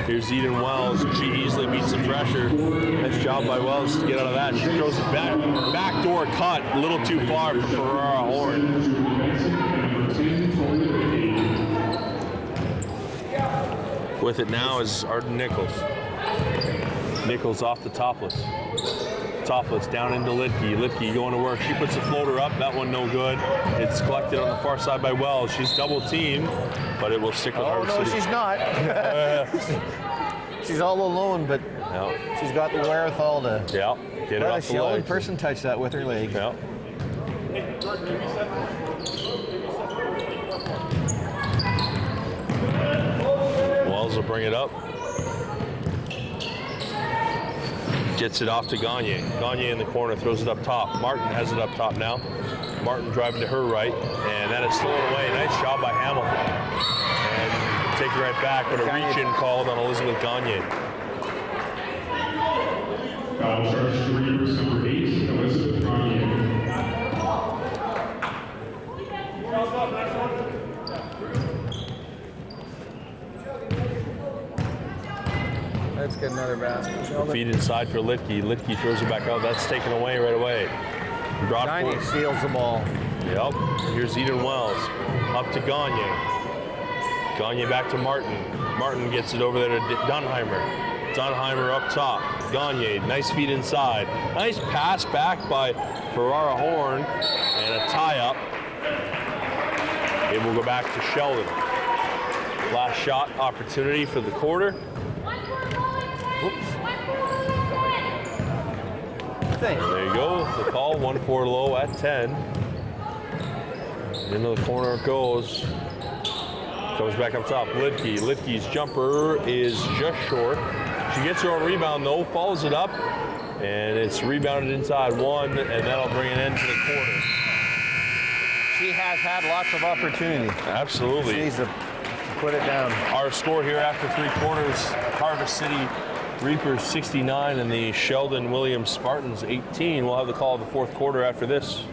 Here's Eden Wells. She easily beats the pressure. Nice job by Wells to get out of that. She throws it back. Backdoor cut, a little too far for Ferrara Horn. With it now is Arden Nichols. Nichols off the Topless. Topless down into Lidke. Lidke going to work. She puts the floater up. That one no good. It's collected on the far side by Wells. She's double teamed, but it will stick with Harvest no, City. she's not. She's all alone, but she's got the wherewithal to. Yeah, get it off the Sheldon leg. person touched that with her leg. Yeah. Wells will bring it up. Gets it off to Gagne. Gagne in the corner, throws it up top. Martin has it up top now. Martin driving to her right, and that is stolen away. Nice job by Hamilton. And take it right back, but a reach-in called on Elizabeth Gagne. Foul charge to Reapers number 8, Elizabeth Gagne. Let's get another basket. Feed inside for Litke. Litke throws it back out. That's taken away right away. Gagne steals the ball. Yep. Here's Eden Wells. Up to Gagne. Gagne back to Martin. Martin gets it over there to Dunheimer. Dunheimer up top. Gagne, nice feed inside. Nice pass back by Ferrara Horn, and a tie-up. It will go back to Sheldon. Last shot opportunity for the quarter. Whoops. There you go, the call, 1-4 low at 10. Into the corner it goes. Comes back up top, Lidke. Lidke's jumper is just short. She gets her own rebound though, follows it up, and it's rebounded inside one, and that'll bring an end to the quarter. She has had lots of opportunity. Absolutely. She needs to put it down. Our score here after 3 quarters, Harvest City Reapers 69 and the Sheldon Williams Spartans 18. We'll have the call of the 4th quarter after this.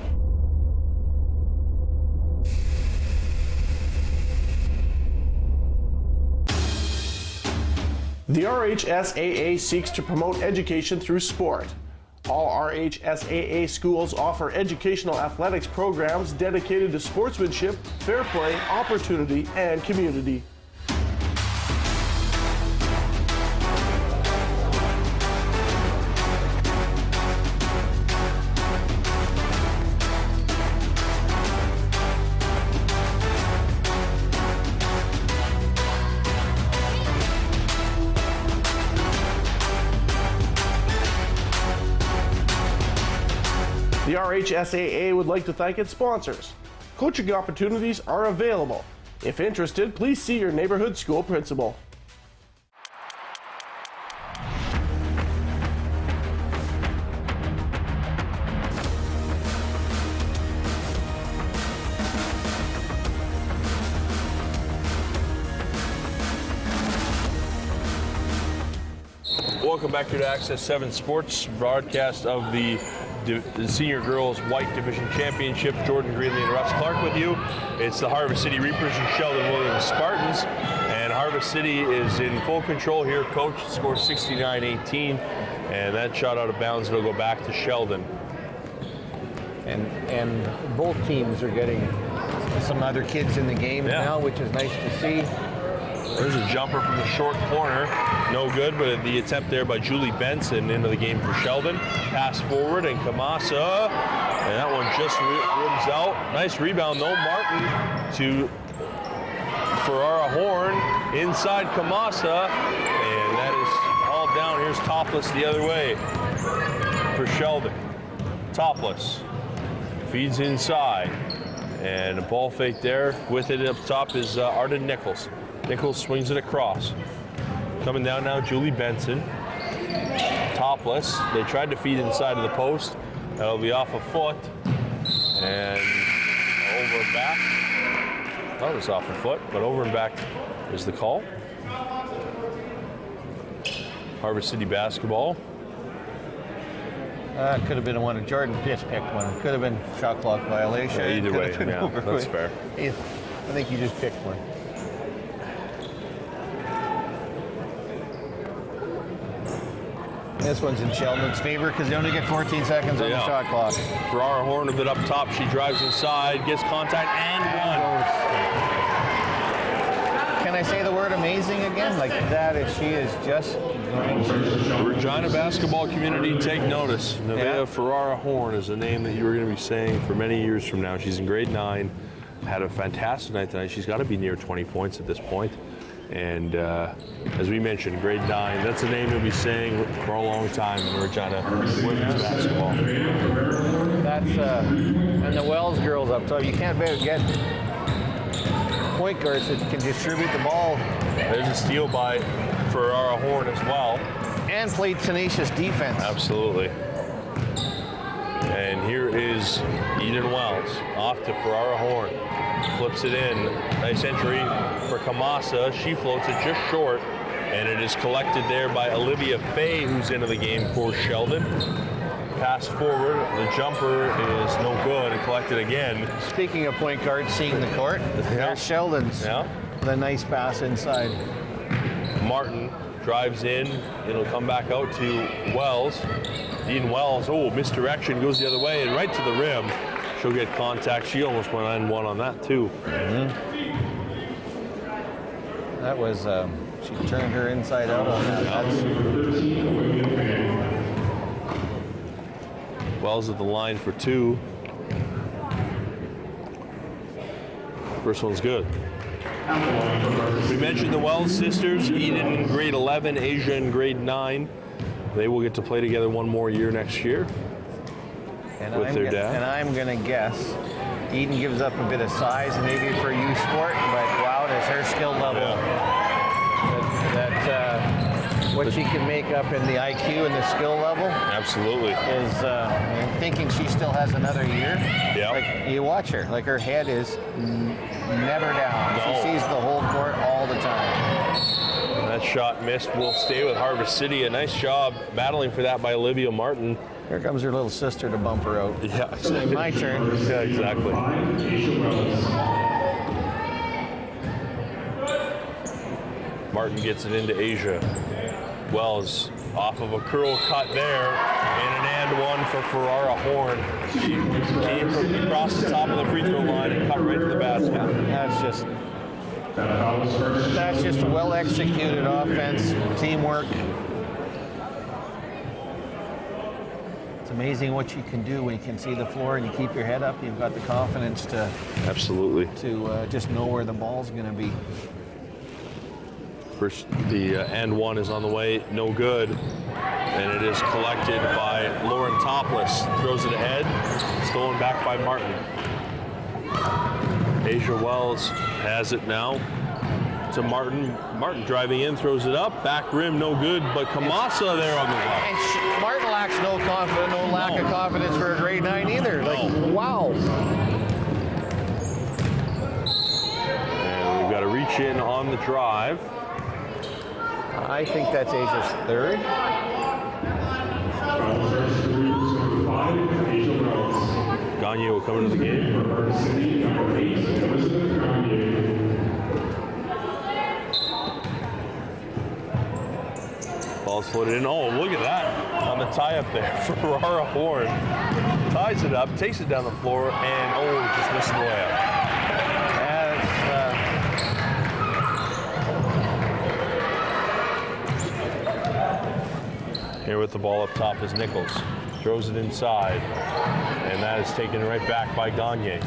The RHSAA seeks to promote education through sport. All RHSAA schools offer educational athletics programs dedicated to sportsmanship, fair play, opportunity, and community. The RHSAA would like to thank its sponsors. Coaching opportunities are available. If interested, please see your neighborhood school principal. Welcome back here to Access 7 Sports, broadcast of the Senior Girls White Division Championship. Jordan Greenlee and Russ Clark with you. It's the Harvest City Reapers and Sheldon Williams Spartans. And Harvest City is in full control here. Coach scores 69-18. And that shot out of bounds will go back to Sheldon. And both teams are getting some other kids in the game now, which is nice to see. There's a jumper from the short corner. No good, but the attempt there by Julie Benson into the game for Sheldon. Pass forward, and Kamasa, and that one just rims out. Nice rebound, though. Martin to Ferrara Horn. Inside Kamasa, and that is all down. Here's Topless the other way for Sheldon. Topless feeds inside, and a ball fake there. With it up top is Arden Nichols. Nichols swings it across. Coming down now, Julie Benson. Topless. They tried to feed inside of the post. That'll be off a foot. And over and back. Thought it was off a foot, but over and back is the call. Harvest City basketball. Could have been one of Jordan just picked one. Could have been shot clock violation. Yeah, either way, yeah, that's fair. I think you just picked one. This one's in Sheldon's favor because they only get 14 seconds on the shot clock. Ferrara Horn a bit up top. She drives inside, gets contact, and one. Can I say the word amazing again? Like that is, she is just The Regina basketball community, take notice. Nevaeh Ferrara Horn is a name that you were going to be saying for many years from now. She's in grade 9. Had a fantastic night tonight. She's got to be near 20 points at this point. And as we mentioned, grade 9, that's a name you'll be saying for a long time in Regina women's basketball. That's, and the Wells girls up top. You can't get point guards that can distribute the ball. There's a steal by Ferrara Horn as well. And played tenacious defense. Absolutely. And here is Eden Wells off to Ferrara Horn. Flips it in. Nice entry for Kamasa. She floats it just short, and it is collected there by Olivia Fay, who's into the game for Sheldon. Pass forward. The jumper is no good, and collected again. Speaking of point guards seeing the court, there's Sheldon's. Yeah. The nice pass inside. Martin drives in. It'll come back out to Wells. Eden Wells, misdirection, goes the other way and right to the rim. She'll get contact. She almost went on one on that too. That was She turned her inside out on that. That's, Wells at the line for 2. First one's good. We mentioned the Wells sisters, Eden in grade 11, Asia in grade 9. They will get to play together one more year next year with their dad. And I'm going to guess Eden gives up a bit of size maybe for youth sport, but wow, does her skill level, what she can make up in the IQ and the skill level. Absolutely. Is thinking she still has another year. Yeah. Like, you watch her, like her head is never down. No. She sees the whole court all the time. That shot missed. Will stay with Harvest City. A nice job battling for that by Olivia Martin. Here comes her little sister to bump her out. Yeah, exactly. My turn. Yeah, exactly. Martin gets it into Asia. Wells off of a curl cut there, and an and one for Ferrara Horn. She came from across the top of the free throw line and cut right to the basket. That's just well executed offense, teamwork. It's amazing what you can do when you can see the floor and you keep your head up. You've got the confidence to Absolutely. Just know where the ball's going to be. First, the and one is on the way, no good. And it is collected by Lauren Topless. Throws it ahead, stolen back by Martin. Asia Wells has it now to Martin. Martin driving in, throws it up, back rim, no good, but Kamasa there on the left. And Martin lacks no lack of confidence for a grade 9 either. Like, wow. And we've got to reach in on the drive. I think that's Asia's third. Gagne will come into the game. Ball's floated in. Oh, look at that on the tie up there. Ferrara Horn ties it up, takes it down the floor, and just misses the layup. Here with the ball up top is Nichols. Throws it inside, and that is taken right back by Gagne.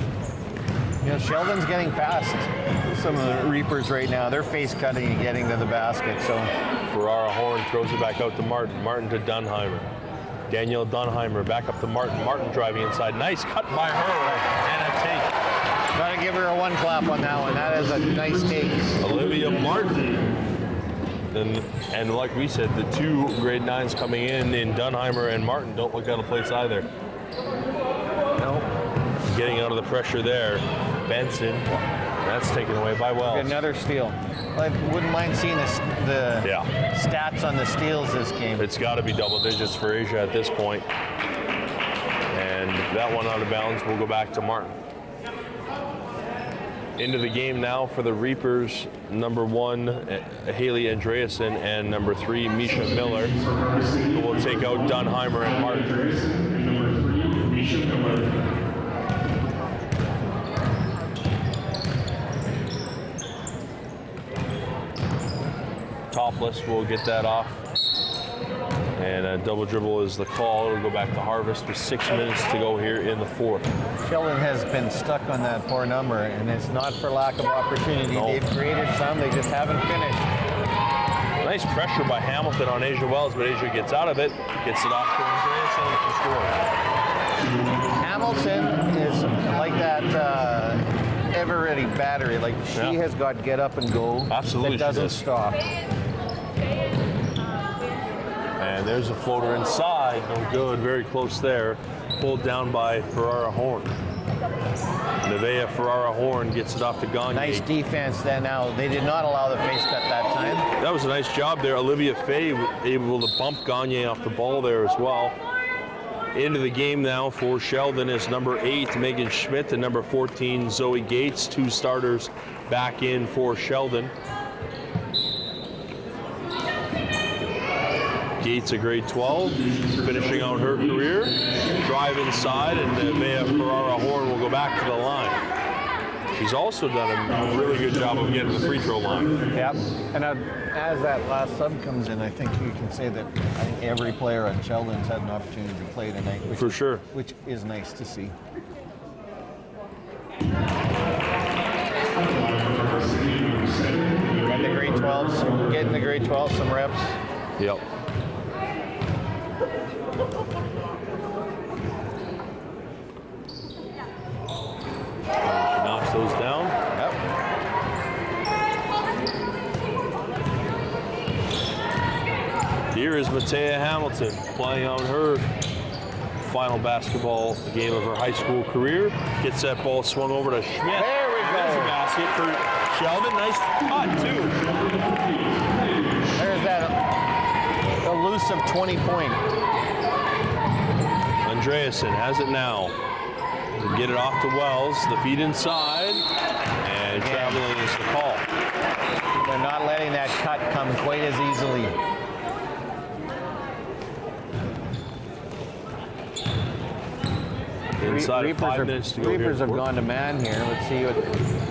You know, Sheldon's getting past some of the Reapers right now. They're face cutting and getting to the basket. So Ferrara Horn throws it back out to Martin. Martin to Dunheimer. Danielle Dunheimer back up to Martin. Martin driving inside. Nice cut by her, and a take. Gotta give her a 1 clap on that one. That is a nice take. Olivia Martin. And like we said, the 2 grade 9s coming in Dunheimer and Martin don't look out of place either. Nope. Getting out of the pressure there. Benson, that's taken away by Wells. Another steal. I wouldn't mind seeing the stats on the steals this game. It's got to be double digits for Asia at this point. And that one out of bounds will go back to Martin. Into the game now for the Reapers, number 1, Haley Andreasen, and number 3, Misha Miller, who will take out Dunheimer and Martin. Number 3, Misha Miller. Topless will get that off. And a double dribble is the call. It'll go back to Harvest with 6 minutes to go here in the 4th. Sheldon has been stuck on that poor number, and it's not for lack of opportunity. No. They've created some, they just haven't finished. Nice pressure by Hamilton on Asia Wells, but Asia gets out of it, gets it off to Andreasen to score. Hamilton is like that ever-ready battery. Like, she has got get up and go. Absolutely, It doesn't she does. stop. And there's a floater inside, no good, very close there. Pulled down by Ferrara Horn. Nevaeh Ferrara Horn gets it off to Gagne. Nice defense then now. They did not allow the face cut that time. That was a nice job there. Olivia Fay able to bump Gagne off the ball there as well. Into the game now for Sheldon is number 8, Megan Schmidt, and number 14, Zoe Gates. 2 starters back in for Sheldon. Gates, a grade 12, finishing out her career. Drive inside, and Nevaeh Ferrara Horn will go back to the line. She's also done a really good job of getting the free throw line. Yep. And as that last sub comes in, I think you can say that I think every player on Sheldon's had an opportunity to play tonight. For sure. Which is nice to see. And the grade 12s, getting the grade 12 some reps. Yep. She knocks those down. Yep. Here is Matea Hamilton playing on her final basketball game of her high school career. Gets that ball swung over to Schmidt. There we go. There's a basket for Sheldon. Nice cut, too. There's that elusive 20-point. Andreasen has it now. Get it off to Wells. The feed inside. And traveling is the call. They're not letting that cut come quite as easily. Inside of 5 minutes to go. Reapers have gone to man here. Let's see what.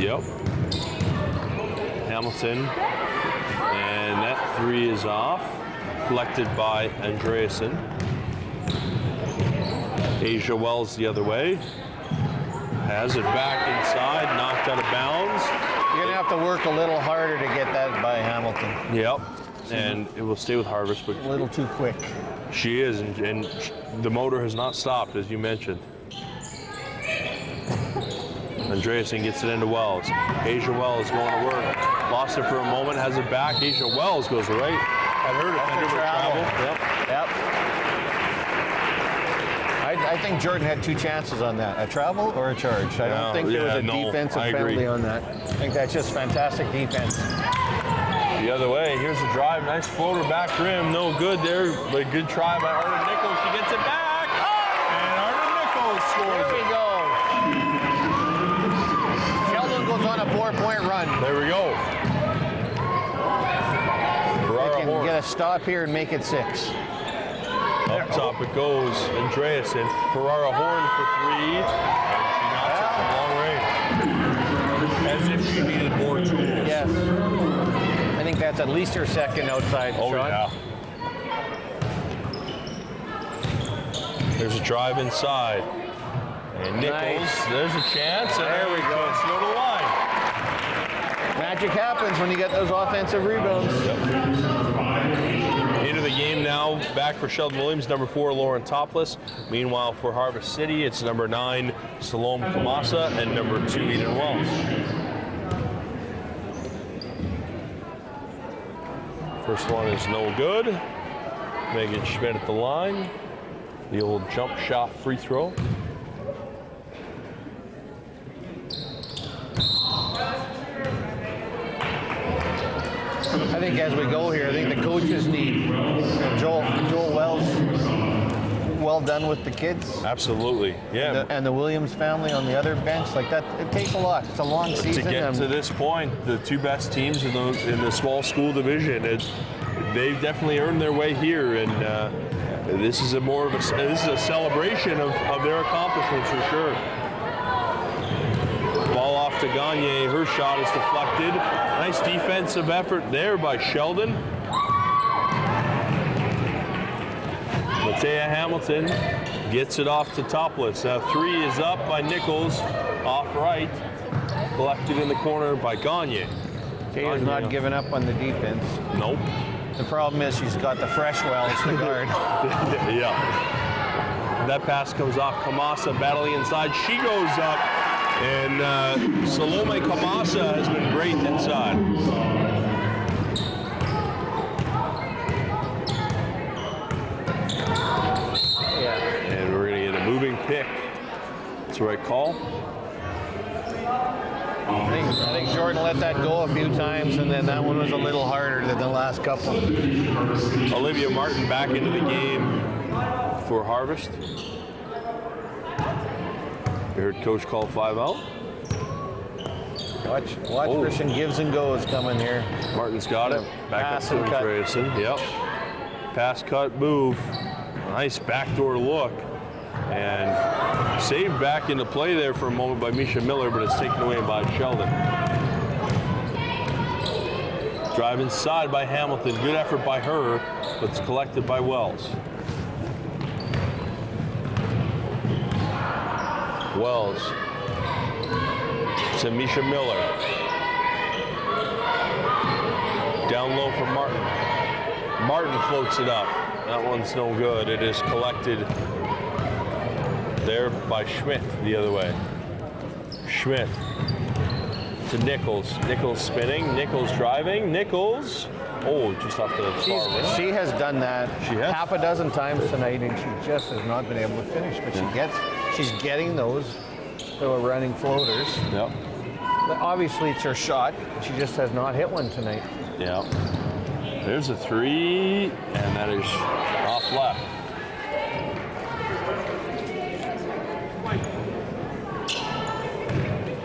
Yep. Hamilton. And that three is off. Collected by Andreasen. Asia Wells the other way. Has it back inside. Knocked out of bounds. You're going to have to work a little harder to get that by Hamilton. Yep. And it will stay with Harvest. But A little too quick. she is. And the motor has not stopped, as you mentioned. Andreasen gets it into Wells. Asia Wells going to work. Lost it for a moment, has it back. Asia Wells goes right at her defender for travel. Yep. I think Jordan had two chances on that, a travel or a charge. I don't think there was a defensive penalty on that. I think that's just fantastic defense. The other way, here's a drive, nice floater back rim, no good there, but a good try by Arden Nichols. She gets it back, and Arden Nichols scores. There we go. Sheldon goes on a 4-point run. There we go. They can get a stop here and make it 6. Up top it goes, Andreasen. Ferrara Horn for 3, and she knocks it from long range. As if she needed more tools. Yes. I think that's at least her second outside shot. Yeah. There's a drive inside. And Nichols, there's a chance. And There we go. Let's go to the line. Magic happens when you get those offensive rebounds. Into the game now, back for Sheldon Williams, number 4, Lauren Topless. Meanwhile, for Harvest City, it's number 9, Salome Kamasa, and number 2, Eden Wells. First one is no good. Megan Schmidt at the line. The old jump shot free throw. I think as we go here, I think the coaches need Joel Wells. Well done with the kids. Absolutely, yeah. And the Williams family on the other bench, like that. It takes a lot. It's a long season. To get to this point, the two best teams in the small school division, they've definitely earned their way here, and this is a celebration of their accomplishments for sure. Ball off to Gagne. Her shot is deflected. Nice defensive effort there by Sheldon. Matea Hamilton gets it off to Topless. Now 3 is up by Nichols. Off right. Collected in the corner by Gagne. Taylor's not giving up on the defense. Nope. The problem is she's got the fresh Wells to guard. Yeah. That pass comes off. Kamasa battling inside. She goes up. And Salome Kamasa has been great inside. Yeah. And we're going to get a moving pick. That's the right call. I think Jordan let that go a few times, and then that one was a little harder than the last couple. Olivia Martin back into the game for Harvest. You heard Coach call 5 out. Watch Christian gives and goes coming here. Martin's got it. Back up to Andreasen. Yep. Pass, cut, move. Nice backdoor look. And Saved back into play there for a moment by Misha Miller, but it's taken away by Sheldon. Drive inside by Hamilton. Good effort by her, but it's collected by Wells. Wells to Misha Miller. Down low for Martin. Martin floats it up. That one's no good. It is collected there by Schmidt the other way. Schmidt to Nichols. Nichols spinning. Nichols driving. Nichols. Oh, just off the far rim. She has done that She has. half a dozen times tonight, and she just has not been able to finish. But she's getting those little running floaters. Yep. But obviously, it's her shot. She just has not hit one tonight. Yeah. There's a three, and that is off left.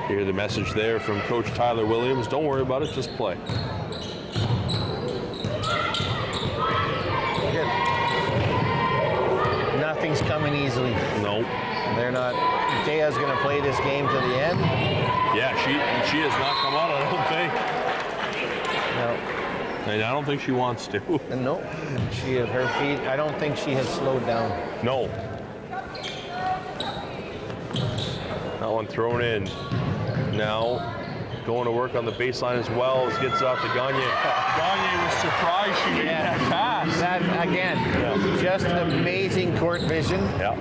Hear the message there from Coach Tyler Williams. Don't worry about it, just play. Again, nothing's coming easily. Nope. They're not. Dea's going to play this game to the end. Yeah, she has not come out, I don't think. No. And I don't think she wants to. No. Her feet. I don't think she has slowed down. No. That one thrown in. Now going to work on the baseline as well as gets off to Gagne. Gagne was surprised she made that pass. That again, just amazing court vision. Yeah.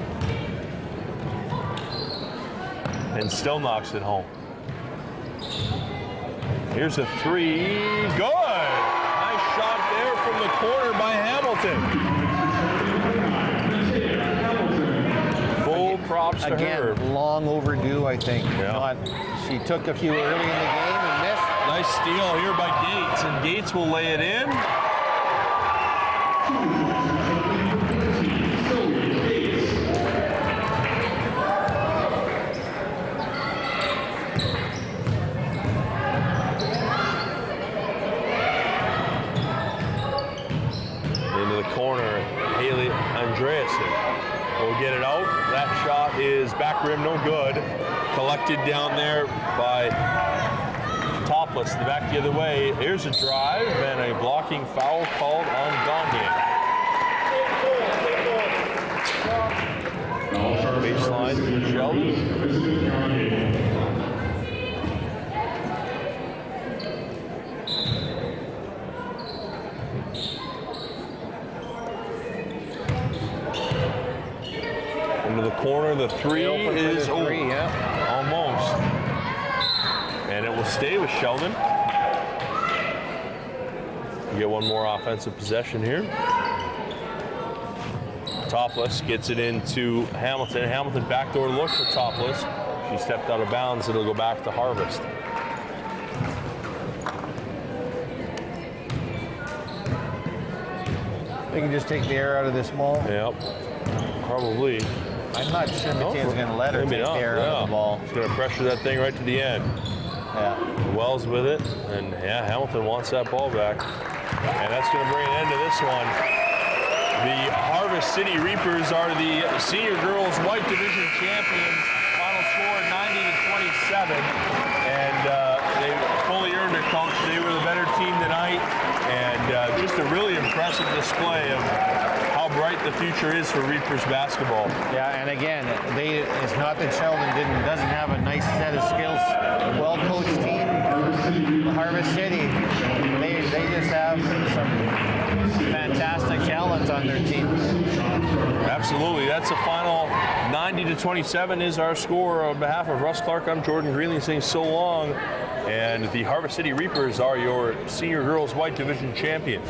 And still knocks it home. Here's a three. Good. Nice shot there from the corner by Hamilton. Full props to her. Again, long overdue, I think. Yeah. She took a few early in the game and missed. Nice steal here by Gates, and Gates will lay it in. Into the corner, Haley Andreasen will get it out. That shot is back rim, no good. Collected down there by Topless, the back the other way. Here's a drive and a blocking foul called on Gagne. Baseline for Sheldon. Into the corner, the three is three, yeah. Almost. And it will stay with Sheldon. We get one more offensive possession here. Topless gets it into Hamilton. Hamilton backdoor look for Topless. She stepped out of bounds. It'll go back to Harvest. They can just take the air out of this ball. Yep. Probably. I'm not sure McKay's going to let her Maybe take not, the air out of the ball. She's going to pressure that thing right to the end. Yeah. Wells with it, and yeah, Hamilton wants that ball back. And that's going to bring an end to this one. The Harvest City Reapers are the senior girls white division champions. Final score 90-27. And they fully earned it, Coach. They were the better team tonight. And just a really impressive display of how bright the future is for Reapers basketball. Yeah, and again, it's not that Sheldon doesn't have a nice set of skills. Well-coached team, Harvest City, they just have some fantastic talent on their team. Absolutely. That's the final 90-27 is our score. On behalf of Russ Clark, I'm Jordan Greenlee saying so long. And the Harvest City Reapers are your senior girls white division champions.